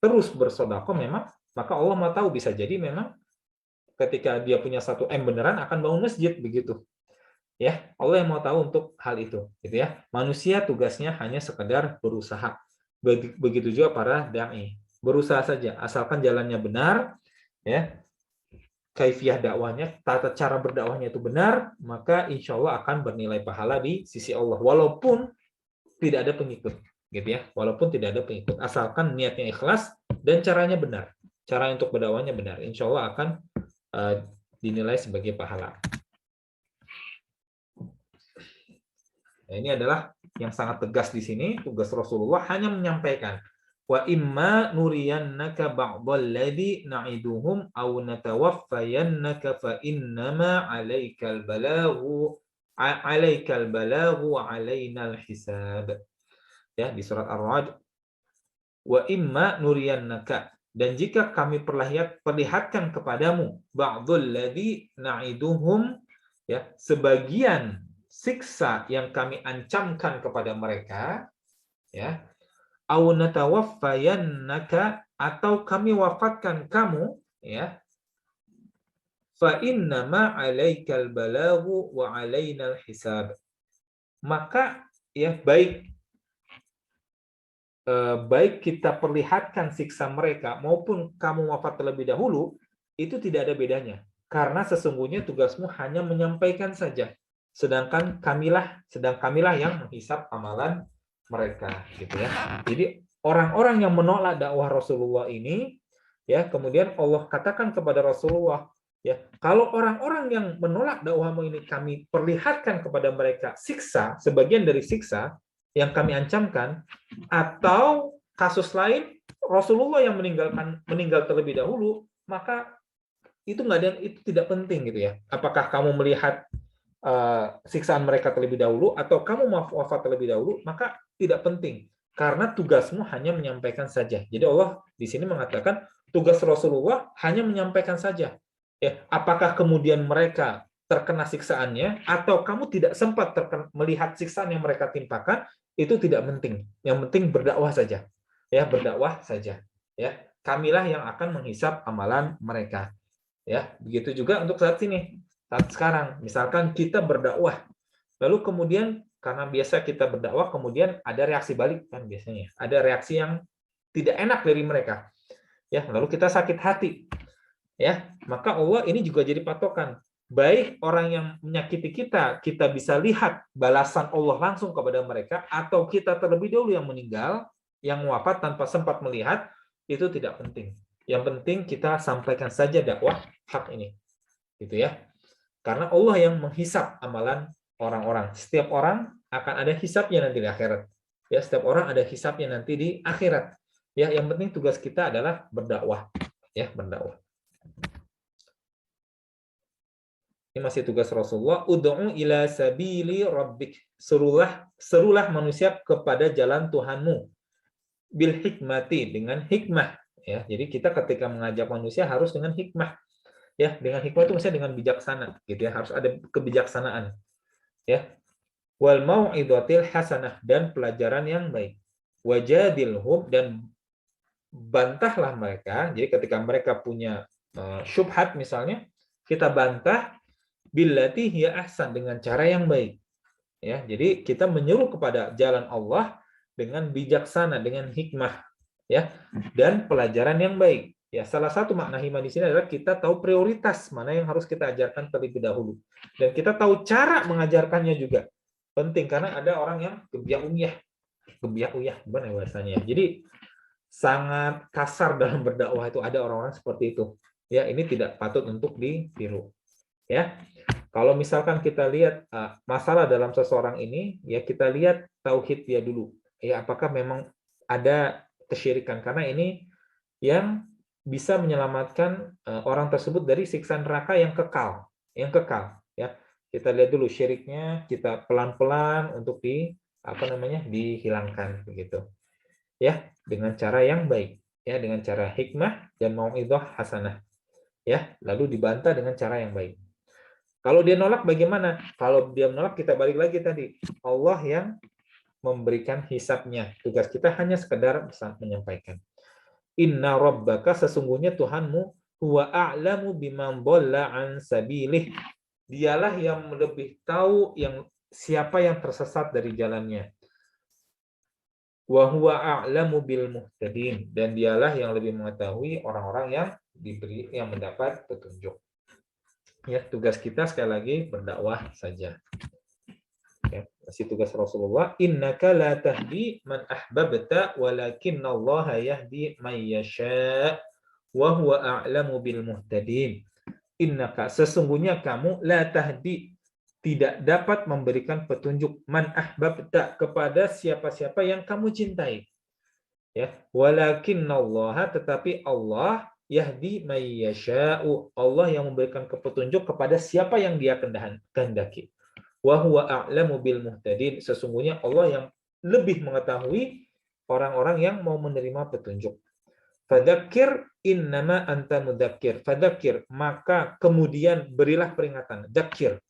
terus bersedekah memang, maka Allah mau tahu bisa jadi memang ketika dia punya 1 M beneran akan bangun masjid begitu. Ya, Allah yang mau tahu untuk hal itu, gitu ya. Manusia tugasnya hanya sekedar berusaha. Begitu juga para dai. Berusaha saja, asalkan jalannya benar, ya. Kaifiah dakwahnya, tata cara berdakwahnya itu benar, maka insya Allah akan bernilai pahala di sisi Allah. Walaupun tidak ada pengikut, gitu ya. Walaupun tidak ada pengikut, asalkan niatnya ikhlas dan caranya benar. Cara untuk berdakwahnya benar, insya Allah akan dinilai sebagai pahala. Nah, ini adalah yang sangat tegas di sini. Tugas Rasulullah hanya menyampaikan wa imma nuriyannaka ba'dal ladzi na'iduhum aw natawaffayannaka fa innama 'alaikal balaghu wa 'alainal hisab. Ya, di surat Ar-Ra'd, wa imma nuriyannaka, dan jika kami perlihatkan kepadamu ba'dal ladzi na'iduhum, ya, sebagian siksa yang kami ancamkan kepada mereka, ya, au natawaffayannaka, atau kami wafatkan kamu, ya, fa innama 'alaikal balaghu wa 'alainal hisab, maka ya baik kita perlihatkan siksa mereka maupun kamu wafat terlebih dahulu, itu tidak ada bedanya karena sesungguhnya tugasmu hanya menyampaikan saja. Sedang kamilah yang menghisap amalan mereka, gitu ya. Jadi orang-orang yang menolak dakwah Rasulullah ini, ya, kemudian Allah katakan kepada Rasulullah, ya, kalau orang-orang yang menolak dakwahmu ini kami perlihatkan kepada mereka siksa, sebagian dari siksa yang kami ancamkan, atau kasus lain Rasulullah yang meninggal terlebih dahulu, maka itu tidak penting, gitu ya. Apakah kamu melihat siksaan mereka terlebih dahulu atau kamu wafat terlebih dahulu, maka tidak penting karena tugasmu hanya menyampaikan saja. Jadi Allah di sini mengatakan tugas Rasulullah hanya menyampaikan saja, Ya, apakah kemudian mereka terkena siksaannya atau kamu tidak sempat melihat siksaan yang mereka timpakan, itu tidak penting. Yang penting berdakwah saja. Ya, berdakwah saja. Ya, kamilah yang akan menghisap amalan mereka. Ya, begitu juga untuk saat ini. Saat sekarang, misalkan kita berdakwah, lalu kemudian karena biasa kita berdakwah, kemudian ada reaksi balik kan biasanya. Ada reaksi yang tidak enak dari mereka. Ya, lalu kita sakit hati. Ya, maka Allah ini juga jadi patokan. Baik orang yang menyakiti kita, kita bisa lihat balasan Allah langsung kepada mereka, atau kita terlebih dahulu yang meninggal, yang wafat tanpa sempat melihat, itu tidak penting. Yang penting kita sampaikan saja dakwah hak ini. Gitu ya. Karena Allah yang menghisap amalan orang-orang. Setiap orang akan ada hisapnya nanti di akhirat. Ya, setiap orang ada hisapnya nanti di akhirat. Ya, yang penting tugas kita adalah berdakwah. Ya, berdakwah. Ini masih tugas Rasulullah. Ud'u ila sabili rabbik. Serulah manusia kepada jalan Tuhanmu. Bil hikmati, dengan hikmah. Ya, jadi kita ketika mengajak manusia harus dengan hikmah. Ya, dengan hikmah itu maksudnya dengan bijaksana, gitu ya. Harus ada kebijaksanaan. Ya. Wal mau'izatil hasanah, dan pelajaran yang baik. Wajadilhum, dan bantahlah mereka. Jadi ketika mereka punya syubhat misalnya, kita bantah billati hiya ahsan, dengan cara yang baik. Ya, jadi kita menyeru kepada jalan Allah dengan bijaksana, dengan hikmah, ya, dan pelajaran yang baik. Ya, salah satu makna hikmah di sini adalah kita tahu prioritas mana yang harus kita ajarkan terlebih dahulu, dan kita tahu cara mengajarkannya juga penting, karena ada orang yang gebiah-uyah, gimana bahasanya? Jadi sangat kasar dalam berdakwah, itu ada orang-orang seperti itu. Ya, ini tidak patut untuk ditiru. Ya, kalau misalkan kita lihat masalah dalam seseorang ini, ya kita lihat tauhid dia dulu. Ya, apakah memang ada kesyirikan? Karena ini yang bisa menyelamatkan orang tersebut dari siksa neraka yang kekal, ya. Kita lihat dulu syiriknya, kita pelan-pelan untuk dihilangkan begitu. Ya, dengan cara yang baik, ya, dengan cara hikmah dan mau'izah hasanah. Ya, lalu dibantah dengan cara yang baik. Kalau dia nolak bagaimana? Kalau dia menolak, kita balik lagi tadi. Allah yang memberikan hisapnya. Tugas kita hanya sekedar menyampaikan. Inna rabbaka, sesungguhnya Tuhanmu, huwa a'lamu biman dhalla an sabilih. Dialah yang lebih tahu siapa yang tersesat dari jalannya. Wa huwa a'lamu bil muhtadin, dan dialah yang lebih mengetahui orang-orang yang mendapat petunjuk. Ya, tugas kita sekali lagi berdakwah saja. Ya, masih tugas Rasulullah. Innaka la tahdi man ahbabta walakinallaha yahdi man yasha wa huwa a'lamu bil muhtadin. Innaka, sesungguhnya kamu, la tahdi, tidak dapat memberikan petunjuk, man ahbabta, kepada siapa-siapa yang kamu cintai. Ya, walakinallaha, tetapi Allah, yahdi may yasha'u, Allah yang memberikan petunjuk kepada siapa yang Dia kehendaki. Wa huwa a'lamu bil muhtadin, sesungguhnya Allah yang lebih mengetahui orang-orang yang mau menerima petunjuk. Fadzakir innama anta mudzakir. Fadzakir, maka kemudian berilah peringatan. Dzakir,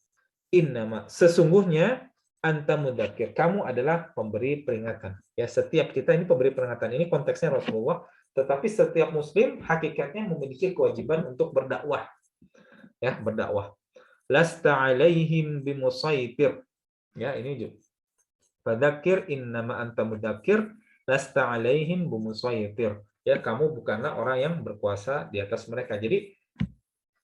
innama, sesungguhnya, anta mudzakir, kamu adalah pemberi peringatan. Ya, setiap kita ini pemberi peringatan. Ini konteksnya Rasulullah, tetapi setiap muslim hakikatnya memiliki kewajiban untuk berdakwah. Ya, berdakwah. Lasta alaihim bimusaitir. Ya, ini juga. Fadzakir innama anta mudzakir, lasta alaihim bimusaitir. Ya, kamu bukanlah orang yang berkuasa di atas mereka. Jadi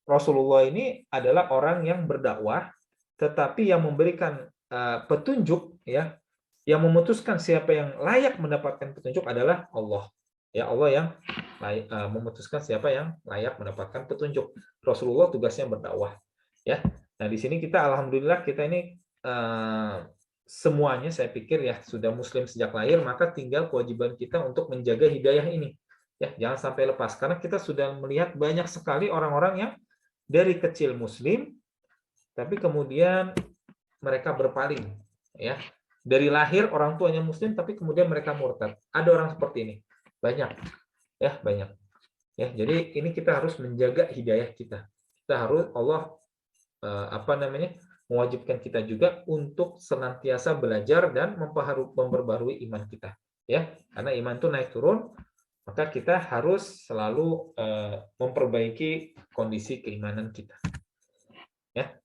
Rasulullah ini adalah orang yang berdakwah, tetapi yang memberikan petunjuk, ya, yang memutuskan siapa yang layak mendapatkan petunjuk adalah Allah. Ya, Allah yang memutuskan siapa yang layak mendapatkan petunjuk. Rasulullah tugasnya berdakwah. Ya, nah di sini kita alhamdulillah kita ini semuanya saya pikir ya sudah muslim sejak lahir, maka tinggal kewajiban kita untuk menjaga hidayah ini. Ya, jangan sampai lepas, karena kita sudah melihat banyak sekali orang-orang yang dari kecil muslim, tapi kemudian mereka berpaling, ya. Dari lahir orang tuanya muslim, tapi kemudian mereka murtad. Ada orang seperti ini, banyak, ya, banyak. Ya, jadi ini kita harus menjaga hidayah kita. Kita kita harus Allah mewajibkan kita juga untuk senantiasa belajar dan memperbarui iman kita, ya, karena iman itu naik turun, maka kita harus selalu memperbaiki kondisi keimanan kita, ya.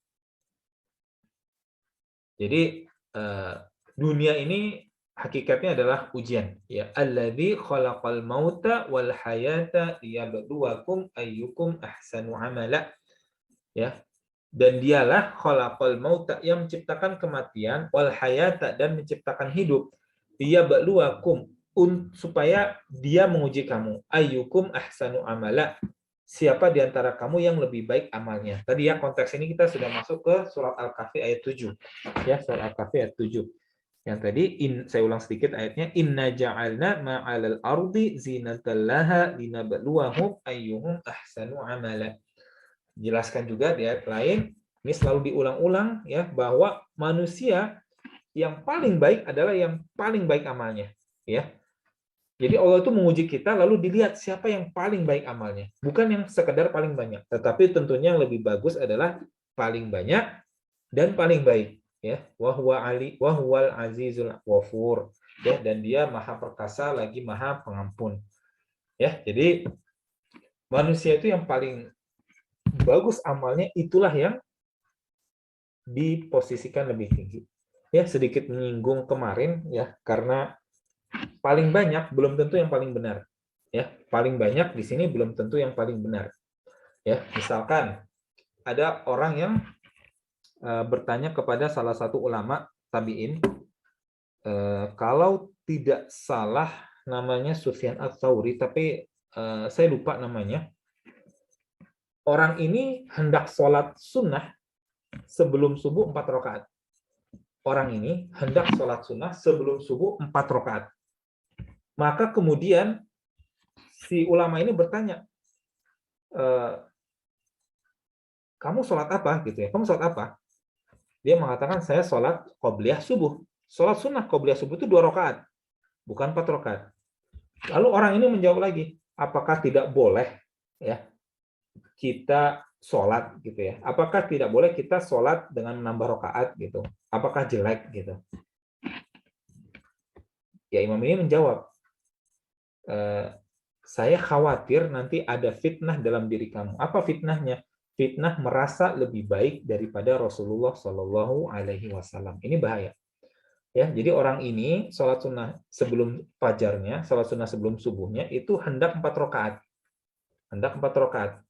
Jadi dunia ini hakikatnya adalah ujian, ya. Alladzi khalaqal mauta wal hayata liyabluwakum ayyukum ahsanu amala, ya. Dan dialah khalaqal mauta, yang menciptakan kematian, wal hayata, dan menciptakan hidup, liyabluwakum, supaya dia menguji kamu, ayyukum ahsanu amala, siapa di antara kamu yang lebih baik amalnya. Tadi ya, konteks ini kita sudah masuk ke surat Al-Kahfi ayat 7. Ya, surat Al-Kahfi ayat 7. Yang tadi saya ulang sedikit ayatnya, inna ja'alna ma'alal ardi zinatan laha linabluwahum ayyuhum ahsanu amala. Jelaskan juga di ayat lain, ini selalu diulang-ulang, ya, bahwa manusia yang paling baik adalah yang paling baik amalnya, ya. Jadi Allah itu menguji kita, lalu dilihat siapa yang paling baik amalnya, bukan yang sekedar paling banyak, tetapi tentunya yang lebih bagus adalah paling banyak dan paling baik, ya. Wahwal azizul ghafur, ya, dan dia maha perkasa lagi maha pengampun, ya. Jadi manusia itu yang paling bagus amalnya, itulah yang diposisikan lebih tinggi. Ya, sedikit menyinggung kemarin, ya, karena paling banyak belum tentu yang paling benar. Ya, paling banyak di sini belum tentu yang paling benar. Ya, misalkan ada orang yang bertanya kepada salah satu ulama tabi'in, kalau tidak salah namanya Sufyan Ats-Tsauri, tapi saya lupa namanya. Orang ini hendak sholat sunnah sebelum subuh 4 rakaat. Orang ini hendak sholat sunnah sebelum subuh 4 rakaat. Maka kemudian si ulama ini bertanya, kamu sholat apa? Gitu ya. Kamu sholat apa? Dia mengatakan, saya sholat qobliyah subuh. Sholat sunnah qobliyah subuh itu 2 rakaat, bukan 4 rakaat. Lalu orang ini menjawab lagi, apakah tidak boleh, ya, kita sholat, gitu ya? Apakah tidak boleh kita sholat dengan menambah rakaat, gitu? Apakah jelek, gitu? Ya, imam ini menjawab, saya khawatir nanti ada fitnah dalam diri kamu. Apa fitnahnya? Fitnah merasa lebih baik daripada Rasulullah Shallallahu Alaihi Wasallam. Ini bahaya. Ya, jadi orang ini sholat sunnah sebelum fajarnya, sholat sunnah sebelum subuhnya itu hendak 4 rakaat, hendak 4 rakaat.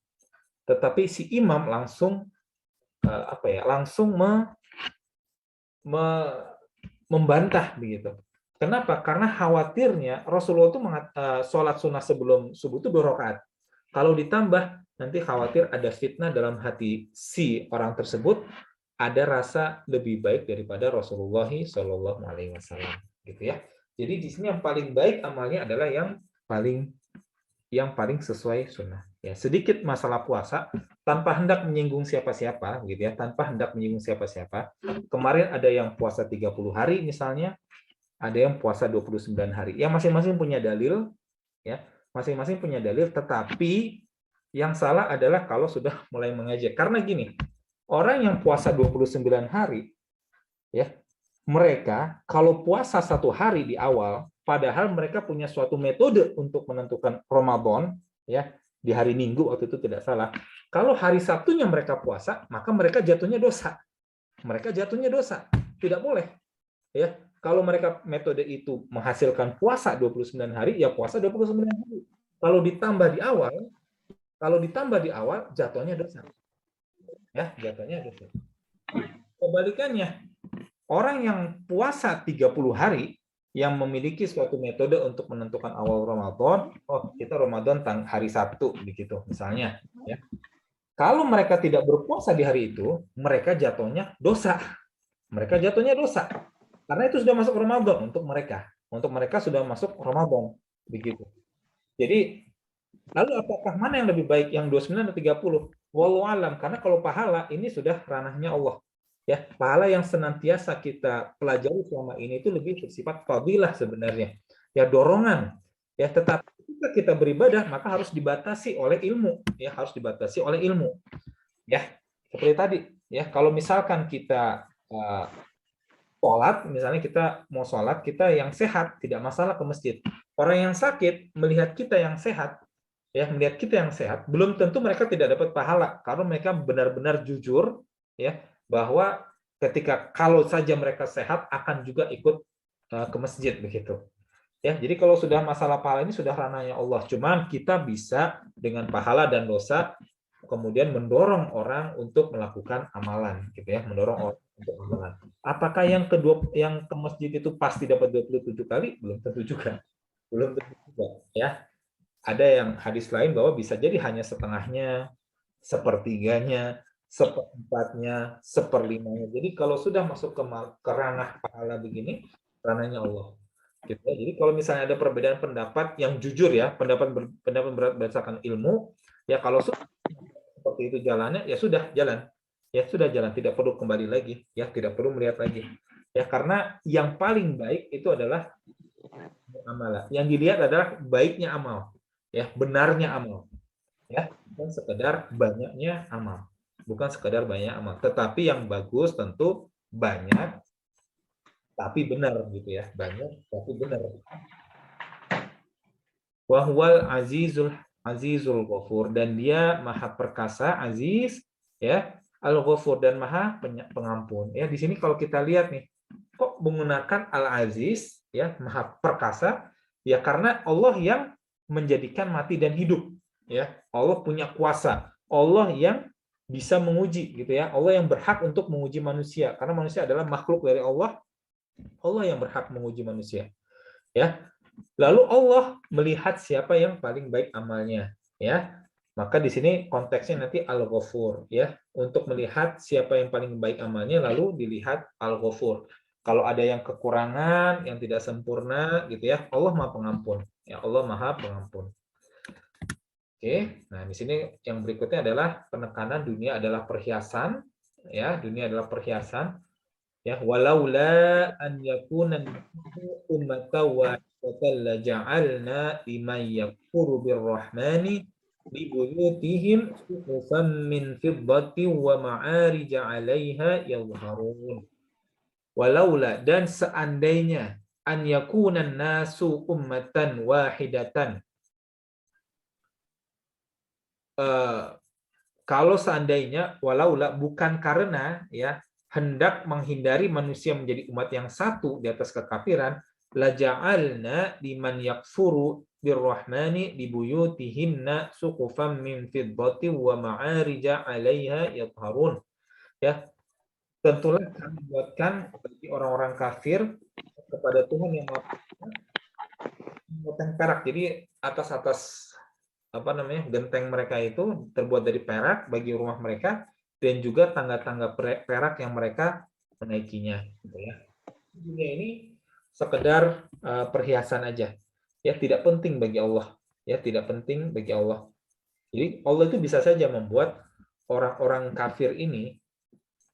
Tetapi si imam langsung langsung membantah begitu. Kenapa? Karena khawatirnya Rasulullah itu sholat sunnah sebelum subuh itu 2 rakaat. Kalau ditambah, nanti khawatir ada fitnah dalam hati si orang tersebut, ada rasa lebih baik daripada Rasulullah Shallallahu Alaihi Wasallam, gitu ya. Jadi di sini yang paling baik amalnya adalah yang paling sesuai sunnah. Ya, sedikit masalah puasa tanpa hendak menyinggung siapa-siapa, gitu ya, tanpa hendak menyinggung siapa-siapa. Kemarin ada yang puasa 30 hari misalnya, ada yang puasa 29 hari. Yang masing-masing punya dalil, ya, masing-masing punya dalil, tetapi yang salah adalah kalau sudah mulai mengejek. Karena gini, orang yang puasa 29 hari, ya, mereka kalau puasa 1 hari di awal, padahal mereka punya suatu metode untuk menentukan Ramadan, ya, di hari Minggu waktu itu tidak salah. Kalau hari Sabtunya mereka puasa, maka mereka jatuhnya dosa. Mereka jatuhnya dosa. Tidak boleh. Ya, kalau mereka metode itu menghasilkan puasa 29 hari, ya puasa 29 hari. Kalau ditambah di awal, jatuhnya dosa. Ya, jatuhnya dosa. Kebalikannya, orang yang puasa 30 hari yang memiliki suatu metode untuk menentukan awal Ramadan, oh kita Ramadan hari Sabtu begitu misalnya, ya. Kalau mereka tidak berpuasa di hari itu, mereka jatuhnya dosa. Mereka jatuhnya dosa. Karena itu sudah masuk Ramadan untuk mereka. Untuk mereka sudah masuk Ramadan begitu. Jadi lalu apakah mana yang lebih baik, yang 29 atau 30? Wallahu alam, karena kalau pahala ini sudah ranahnya Allah. Ya, pahala yang senantiasa kita pelajari selama ini itu lebih bersifat fadilah sebenarnya. Ya, dorongan. Ya, tetapi ketika kita beribadah maka harus dibatasi oleh ilmu, ya, harus dibatasi oleh ilmu. Ya, seperti tadi ya, kalau misalkan kita sholat, misalnya kita mau sholat, kita yang sehat tidak masalah ke masjid. Orang yang sakit melihat kita yang sehat, ya melihat kita yang sehat, belum tentu mereka tidak dapat pahala karena mereka benar-benar jujur, ya bahwa ketika kalau saja mereka sehat akan juga ikut ke masjid begitu. Ya, jadi kalau sudah masalah pahala ini sudah ranahnya Allah. Cuman kita bisa dengan pahala dan dosa kemudian mendorong orang untuk melakukan amalan, gitu ya, mendorong orang untuk amalan. Apakah yang ke masjid itu pasti dapat 27 kali? Belum tentu juga. Belum tentu juga, ya. Ada yang hadis lain bahwa bisa jadi hanya setengahnya, sepertiganya, seperempatnya, seperlimanya. Jadi kalau sudah masuk ke ranah pahala begini, ranahnya Allah. Gitu ya. Jadi kalau misalnya ada perbedaan pendapat yang jujur ya, pendapat berdasarkan ilmu, ya kalau seperti itu jalannya, ya sudah jalan. Ya sudah jalan, tidak perlu kembali lagi, ya tidak perlu melihat lagi. Ya karena yang paling baik itu adalah amalan. Yang dilihat adalah baiknya amal, ya benarnya amal, ya bukan sekedar banyaknya amal, bukan sekedar banyak amal. Tetapi yang bagus tentu banyak tapi benar gitu ya, banyak tapi benar. Wahwal azizul ghafur, dan dia maha perkasa, aziz, ya, al ghafur, dan maha pengampun. Ya, di sini kalau kita lihat nih, kok menggunakan al aziz, ya, maha perkasa, ya karena Allah yang menjadikan mati dan hidup, ya. Allah punya kuasa. Allah yang bisa menguji gitu ya. Allah yang berhak untuk menguji manusia karena manusia adalah makhluk dari Allah. Allah yang berhak menguji manusia. Ya, lalu Allah melihat siapa yang paling baik amalnya, ya. Maka di sini konteksnya nanti Al-Ghafur, ya, untuk melihat siapa yang paling baik amalnya lalu dilihat Al-Ghafur. Kalau ada yang kekurangan, yang tidak sempurna gitu ya, Allah Maha Pengampun. Ya, Allah Maha Pengampun. Oke, nah di sini yang berikutnya adalah penekanan dunia adalah perhiasan, ya, dunia adalah perhiasan. Ya, walaula an yakuna ummatan wahidatan la ja'alna liman yakfuru birrahmani li buyutihim suqufan min fiddatin wa ma'arija 'alaiha yadhharun. Walaula, dan seandainya an yakuna nasu ummatan wahidatan, kalau seandainya, walaula, bukan karena ya hendak menghindari manusia menjadi umat yang satu di atas kekafiran, la ja'alna liman yakfuru birrahmani libuyutihinna suqufan min fiddati wa ma'arija 'alaiha yadhharun. Ya, tentulah kami buatkan bagi orang-orang kafir kepada Tuhan yang Maha perak. Jadi atas apa namanya, genteng mereka itu terbuat dari perak bagi rumah mereka, dan juga tangga-tangga perak yang mereka menaikinya gitu ya. Dunia ini sekedar perhiasan aja, ya tidak penting bagi Allah, ya tidak penting bagi Allah. Jadi Allah itu bisa saja membuat orang-orang kafir ini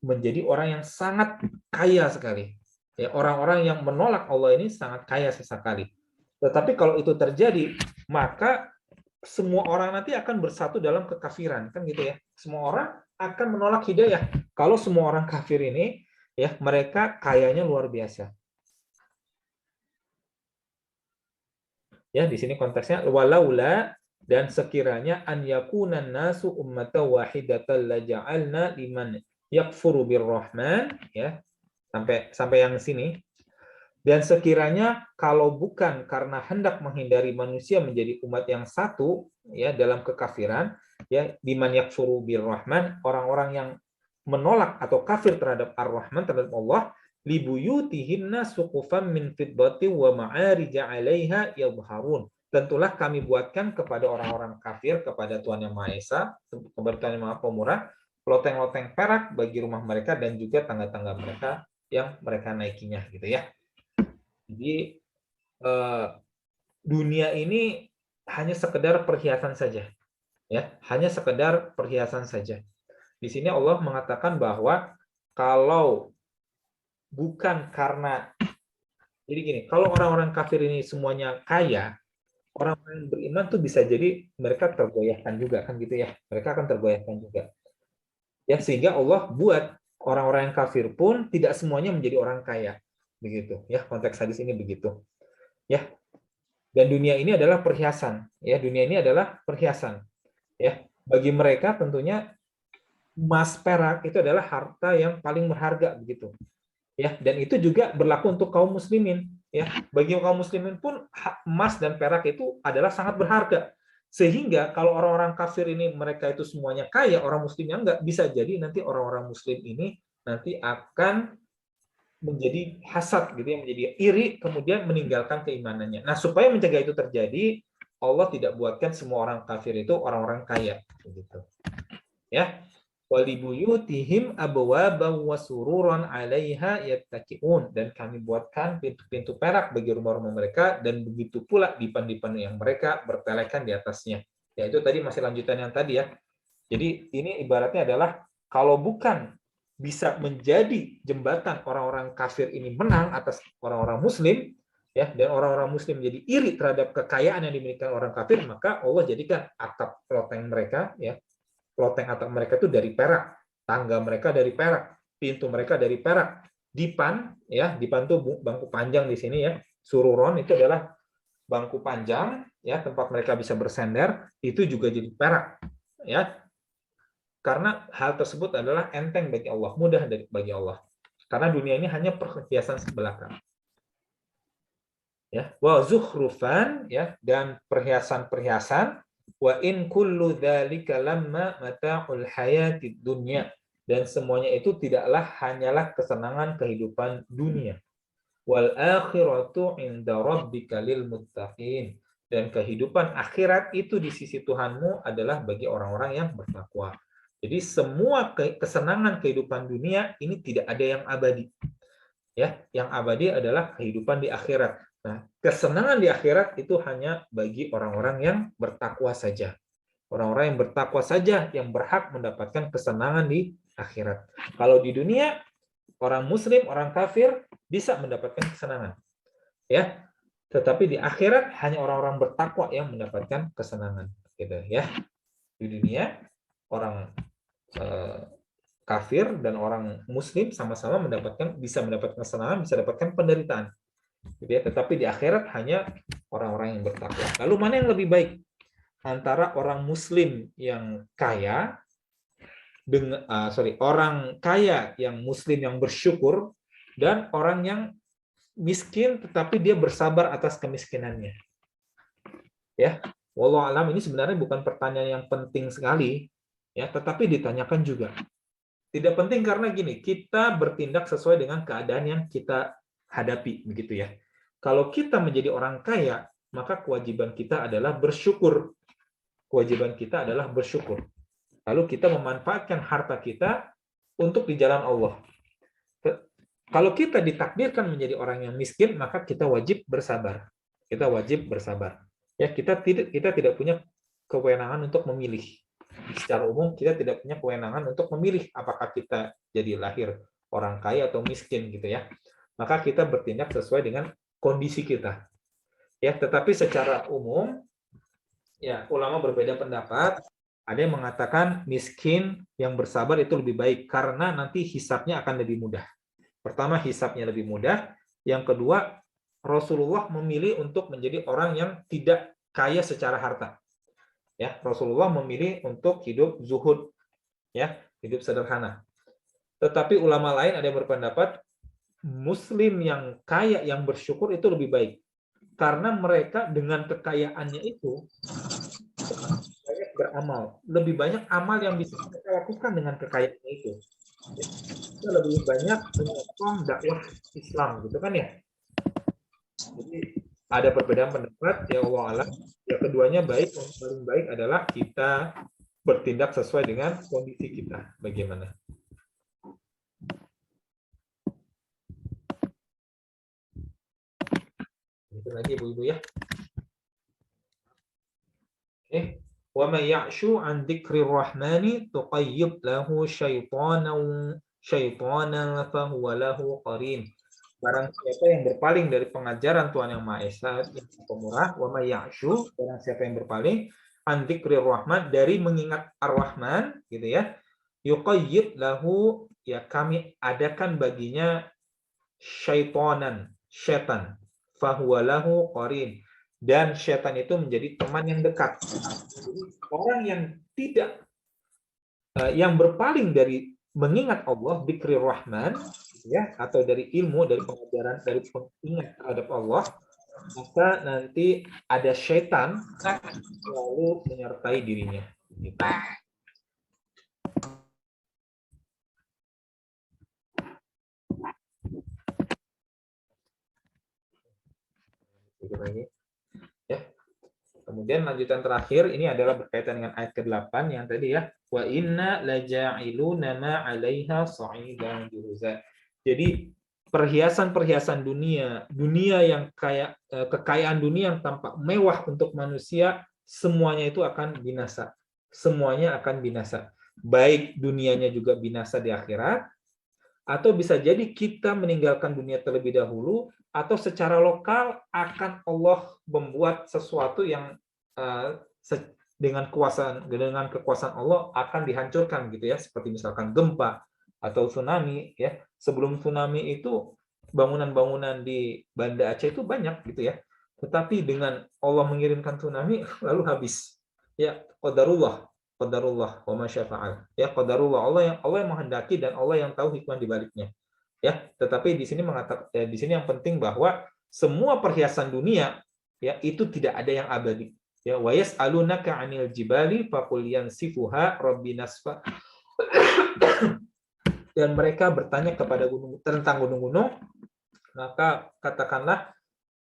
menjadi orang yang sangat kaya sekali, ya orang-orang yang menolak Allah ini sangat kaya sekali. Tetapi kalau itu terjadi, maka semua orang nanti akan bersatu dalam kekafiran, kan gitu ya. Semua orang akan menolak hidayah. Kalau semua orang kafir ini, ya mereka kayanya luar biasa. Ya, di sini konteksnya walaula, dan sekiranya an yakunan nasu ummatan wahidatan la ja'alna liman yakfuru birrahman, ya. Sampai yang sini. Dan sekiranya kalau bukan karena hendak menghindari manusia menjadi umat yang satu ya dalam kekafiran, ya diman yakfuru birrahman, orang-orang yang menolak atau kafir terhadap ar-Rahman, terhadap Allah, libuyutihinna suqufan min fiddati wa ma'arija 'alaiha yadhharun. Tentulah kami buatkan kepada orang-orang kafir kepada Tuhan Yang Maha Esa, kepada Tuhan Yang Maha Pemurah, loteng-loteng perak bagi rumah mereka dan juga tangga-tangga mereka yang mereka naikinya gitu ya. Jadi dunia ini hanya sekedar perhiasan saja, ya, hanya sekedar perhiasan saja. Di sini Allah mengatakan bahwa kalau bukan karena, jadi gini, kalau orang-orang kafir ini semuanya kaya, orang-orang yang beriman tuh bisa jadi mereka tergoyahkan juga kan gitu ya, mereka akan tergoyahkan juga. Ya, sehingga Allah buat orang-orang yang kafir pun tidak semuanya menjadi orang kaya. Begitu, ya, konteks hadis ini begitu. Ya, dan dunia ini adalah perhiasan, ya, dunia ini adalah perhiasan. Ya, bagi mereka tentunya emas perak itu adalah harta yang paling berharga begitu. Ya, dan itu juga berlaku untuk kaum muslimin, ya. Bagi kaum muslimin pun emas dan perak itu adalah sangat berharga. Sehingga kalau orang-orang kafir ini mereka itu semuanya kaya, orang muslimnya enggak, bisa jadi nanti orang-orang muslim ini nanti akan menjadi hasad gitu ya, menjadi iri kemudian meninggalkan keimanannya. Nah, supaya mencegah itu terjadi, Allah tidak buatkan semua orang kafir itu orang-orang kaya begitu. Ya. Walibuyutihim abwaban wa sururan 'alaiha yattaqiun, dan kami buatkan pintu-pintu perak bagi rumah-rumah mereka dan begitu pula dipan-dipan yang mereka bertelekan di atasnya. Ya, itu tadi masih lanjutan yang tadi ya. Jadi ini ibaratnya adalah kalau bukan bisa menjadi jembatan orang-orang kafir ini menang atas orang-orang muslim, ya, dan orang-orang muslim menjadi iri terhadap kekayaan yang dimiliki orang kafir, maka Allah jadikan atap loteng mereka, ya, loteng atap mereka itu dari perak, tangga mereka dari perak, pintu mereka dari perak, dipan, ya, dipan itu bangku panjang di sini ya, sururon itu adalah bangku panjang, ya, tempat mereka bisa bersender, itu juga jadi perak, ya, karena hal tersebut adalah enteng bagi Allah, mudah bagi Allah, karena dunia ini hanya perhiasan sebelaka. Ya, wa zukhrufan, ya, dan perhiasan-perhiasan, wa in kullu dzalika lamma mata'ul hayatid dunya, dan semuanya itu tidaklah hanyalah kesenangan kehidupan dunia. Wal akhiratu 'inda rabbika lil muttaqin, dan kehidupan akhirat itu di sisi Tuhanmu adalah bagi orang-orang yang bertakwa. Jadi semua kesenangan kehidupan dunia ini tidak ada yang abadi. Ya, yang abadi adalah kehidupan di akhirat. Nah, kesenangan di akhirat itu hanya bagi orang-orang yang bertakwa saja. Orang-orang yang bertakwa saja yang berhak mendapatkan kesenangan di akhirat. Kalau di dunia, orang muslim, orang kafir bisa mendapatkan kesenangan. Ya, tetapi di akhirat hanya orang-orang bertakwa yang mendapatkan kesenangan. Gitu ya. Di dunia, orang kafir dan orang muslim sama-sama bisa mendapatkan kesenangan, bisa mendapatkan penderitaan. Gitu ya. Tetapi di akhirat hanya orang-orang yang bertakwa. Lalu mana yang lebih baik antara orang muslim yang kaya dengan orang kaya yang muslim yang bersyukur dan orang yang miskin tetapi dia bersabar atas kemiskinannya. Ya, wallahu alam, ini sebenarnya bukan pertanyaan yang penting sekali ya, tetapi ditanyakan juga. Tidak penting karena gini, kita bertindak sesuai dengan keadaan yang kita hadapi, begitu ya. Kalau kita menjadi orang kaya, maka kewajiban kita adalah bersyukur. Kewajiban kita adalah bersyukur. Lalu kita memanfaatkan harta kita untuk di jalan Allah. Kalau kita ditakdirkan menjadi orang yang miskin, maka kita wajib bersabar. Kita wajib bersabar. Ya, kita tidak punya kewenangan untuk memilih. Secara umum kita tidak punya kewenangan untuk memilih apakah kita jadi lahir orang kaya atau miskin gitu ya. Maka kita bertindak sesuai dengan kondisi kita. Ya, tetapi secara umum ya ulama berbeda pendapat. Ada yang mengatakan miskin yang bersabar itu lebih baik karena nanti hisabnya akan lebih mudah. Pertama, hisabnya lebih mudah. Yang kedua, Rasulullah memilih untuk menjadi orang yang tidak kaya secara harta. Ya, Rasulullah memilih untuk hidup zuhud, ya, hidup sederhana. Tetapi ulama lain ada yang berpendapat muslim yang kaya yang bersyukur itu lebih baik. Karena mereka dengan kekayaannya itu banyak beramal, lebih banyak amal yang bisa mereka lakukan dengan kekayaannya itu. Kita lebih banyak menyokong dakwah Islam gitu kan ya. Jadi ada perbedaan pendapat, ya Allah alam. Ya keduanya baik, yang paling baik adalah kita bertindak sesuai dengan kondisi kita. Bagaimana? Itu lagi ibu-ibu ya. Oke. Wa may ya'shu 'an dzikrir rahmani tuqayyib lahu syaitanan fa huwa lahu qarin. Barang siapa yang berpaling dari pengajaran Tuhan Yang Maha Esa, yang Pemurah, wa may ya'shu, barang siapa yang berpaling an dzikrir rahman, dari mengingat Ar-Rahman gitu ya, yuqayyid lahu, ya kami adakan baginya syaitonan, setan, fahuwa lahu qarin, dan setan itu menjadi teman yang dekat. Jadi orang yang tidak yang berpaling dari mengingat Allah, dzikir Rahman, ya, atau dari ilmu, dari pengajaran, dari pengingat terhadap Allah, maka nanti ada syaitan selalu menyertai dirinya. Gitu. Lagi. Ya. Kemudian lanjutan terakhir ini adalah berkaitan dengan ayat ke-8 yang tadi ya, wa inna laja'iluna ma 'alaiha sa'idan juruza. Jadi perhiasan-perhiasan dunia, dunia yang kayak kekayaan dunia yang tampak mewah untuk manusia, semuanya itu akan binasa. Semuanya akan binasa. Baik dunianya juga binasa di akhirat, atau bisa jadi kita meninggalkan dunia terlebih dahulu, atau secara lokal akan Allah membuat sesuatu yang dengan kekuasaan Allah akan dihancurkan gitu ya, seperti misalkan gempa atau tsunami ya. Sebelum tsunami itu bangunan-bangunan di Banda Aceh itu banyak gitu ya, tetapi dengan Allah mengirimkan tsunami lalu habis ya. Qadarullah wa ma syafa'al. Ya, qadarullah, Allah yang menghendaki dan Allah yang tahu hikmah di baliknya. Ya, tetapi di sini mengatakan di sini yang penting bahwa semua perhiasan dunia ya itu tidak ada yang abadi. Ya, wa yas'alunaka 'anil jibali faqul yansifuha rabbi nasfa. Dan mereka bertanya kepada gunung tentang gunung-gunung, maka katakanlah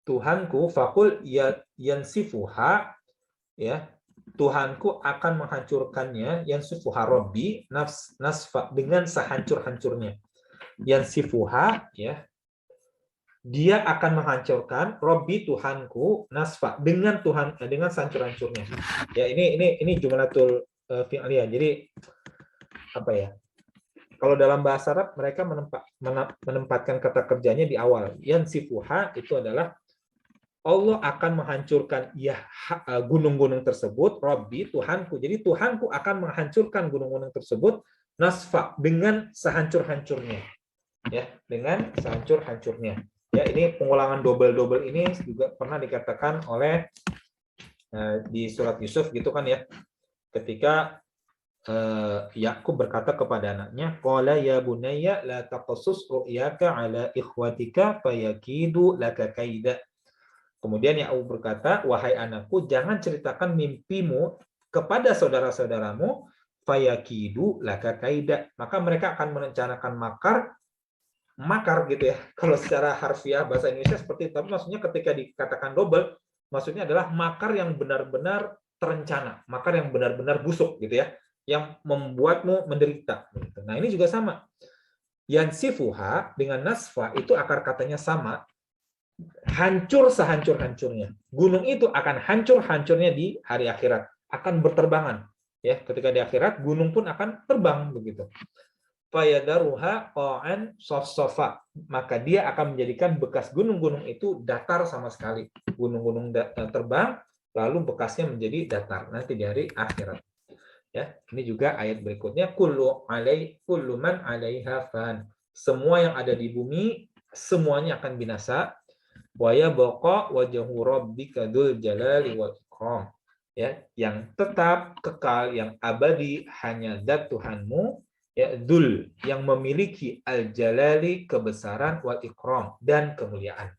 Tuhanku, faqul yansifuha, ya, Tuhanku akan menghancurkannya, yang sifuha Rabbi nasfa, dengan sehancur-hancurnya. Yang sifuha, ya, dia akan menghancurkan Rabbi Tuhanku nasfa, dengan sehancur-hancurnya. Ya, ini jumlatul fi'liyah. Jadi apa ya? Kalau dalam bahasa Arab mereka menempatkan kata kerjanya di awal. Yang sifuha itu adalah Allah akan menghancurkan ya gunung-gunung tersebut, Rabbi Tuhanku. Jadi Tuhanku akan menghancurkan gunung-gunung tersebut nasfa, dengan sehancur-hancurnya. Ya, dengan sehancur-hancurnya. Ya, ini pengulangan double-double ini juga pernah dikatakan oleh di surat Yusuf gitu kan ya. Ketika Yakub berkata kepada anaknya, qala ya bunayya la taqassus ru'yaka ala ikhwatika fayakidu laka kaida. Kemudian Yakub berkata, wahai anakku, jangan ceritakan mimpimu kepada saudara-saudaramu, fayakidu laka kaida, maka mereka akan merencanakan makar gitu ya. Kalau secara harfiah bahasa Indonesia seperti itu, tapi maksudnya ketika dikatakan double, maksudnya adalah makar yang benar-benar terencana, makar yang benar-benar busuk gitu ya, yang membuatmu menderita. Nah ini juga sama. Yansifuha dengan nasfa itu akar katanya sama, hancur sehancur-hancurnya. Gunung itu akan hancur-hancurnya di hari akhirat, akan berterbangan. Ya, ketika di akhirat gunung pun akan terbang begitu. Fayadaruha qa'an safsafa, maka dia akan menjadikan bekas gunung-gunung itu datar sama sekali. Gunung-gunung terbang, lalu bekasnya menjadi datar nanti di hari akhirat. Ya, ini juga ayat berikutnya, kullu man 'alaiha fan. Semua yang ada di bumi semuanya akan binasa. Wa yabqa wajhu rabbika dzul jalali wal ikram. Ya, yang tetap kekal, yang abadi hanya zat Tuhanmu, ya, dzul, yang memiliki al-jalali, kebesaran, wal ikram, dan kemuliaan.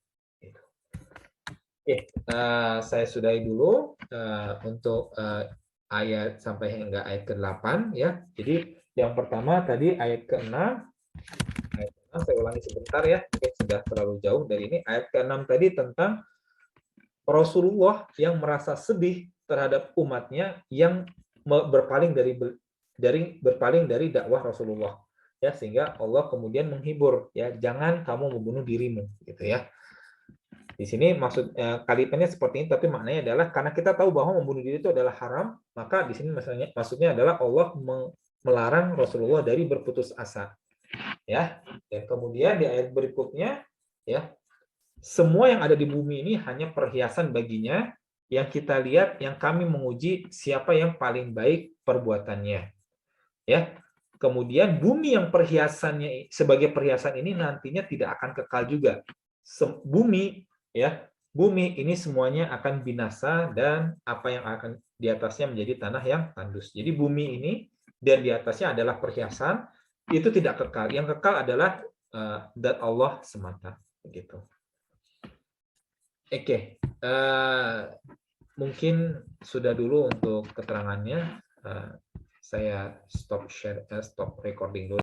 Oke, saya sudahi dulu untuk ayat sampai hingga ayat ke-8 ya. Jadi yang pertama tadi ayat ke-6, saya ulangi sebentar ya, mungkin sudah terlalu jauh dari ini. Ayat ke-6 tadi tentang Rasulullah yang merasa sedih terhadap umatnya yang berpaling dari dakwah Rasulullah, ya, sehingga Allah kemudian menghibur, ya, jangan kamu membunuh dirimu gitu ya. Di sini kalimatnya seperti ini, tapi maknanya adalah karena kita tahu bahwa membunuh diri itu adalah haram, maka di sini maksudnya adalah Allah melarang Rasulullah dari berputus asa. Ya. Dan kemudian di ayat berikutnya, ya, semua yang ada di bumi ini hanya perhiasan baginya, yang kita lihat, yang kami menguji siapa yang paling baik perbuatannya. Ya. Kemudian bumi yang perhiasannya sebagai perhiasan ini nantinya tidak akan kekal juga. Bumi ya, bumi ini semuanya akan binasa dan apa yang akan di atasnya menjadi tanah yang tandus. Jadi bumi ini dan di atasnya adalah perhiasan, itu tidak kekal. Yang kekal adalah zat Allah semata, begitu. Oke, mungkin sudah dulu untuk keterangannya. Saya stop recording dulu.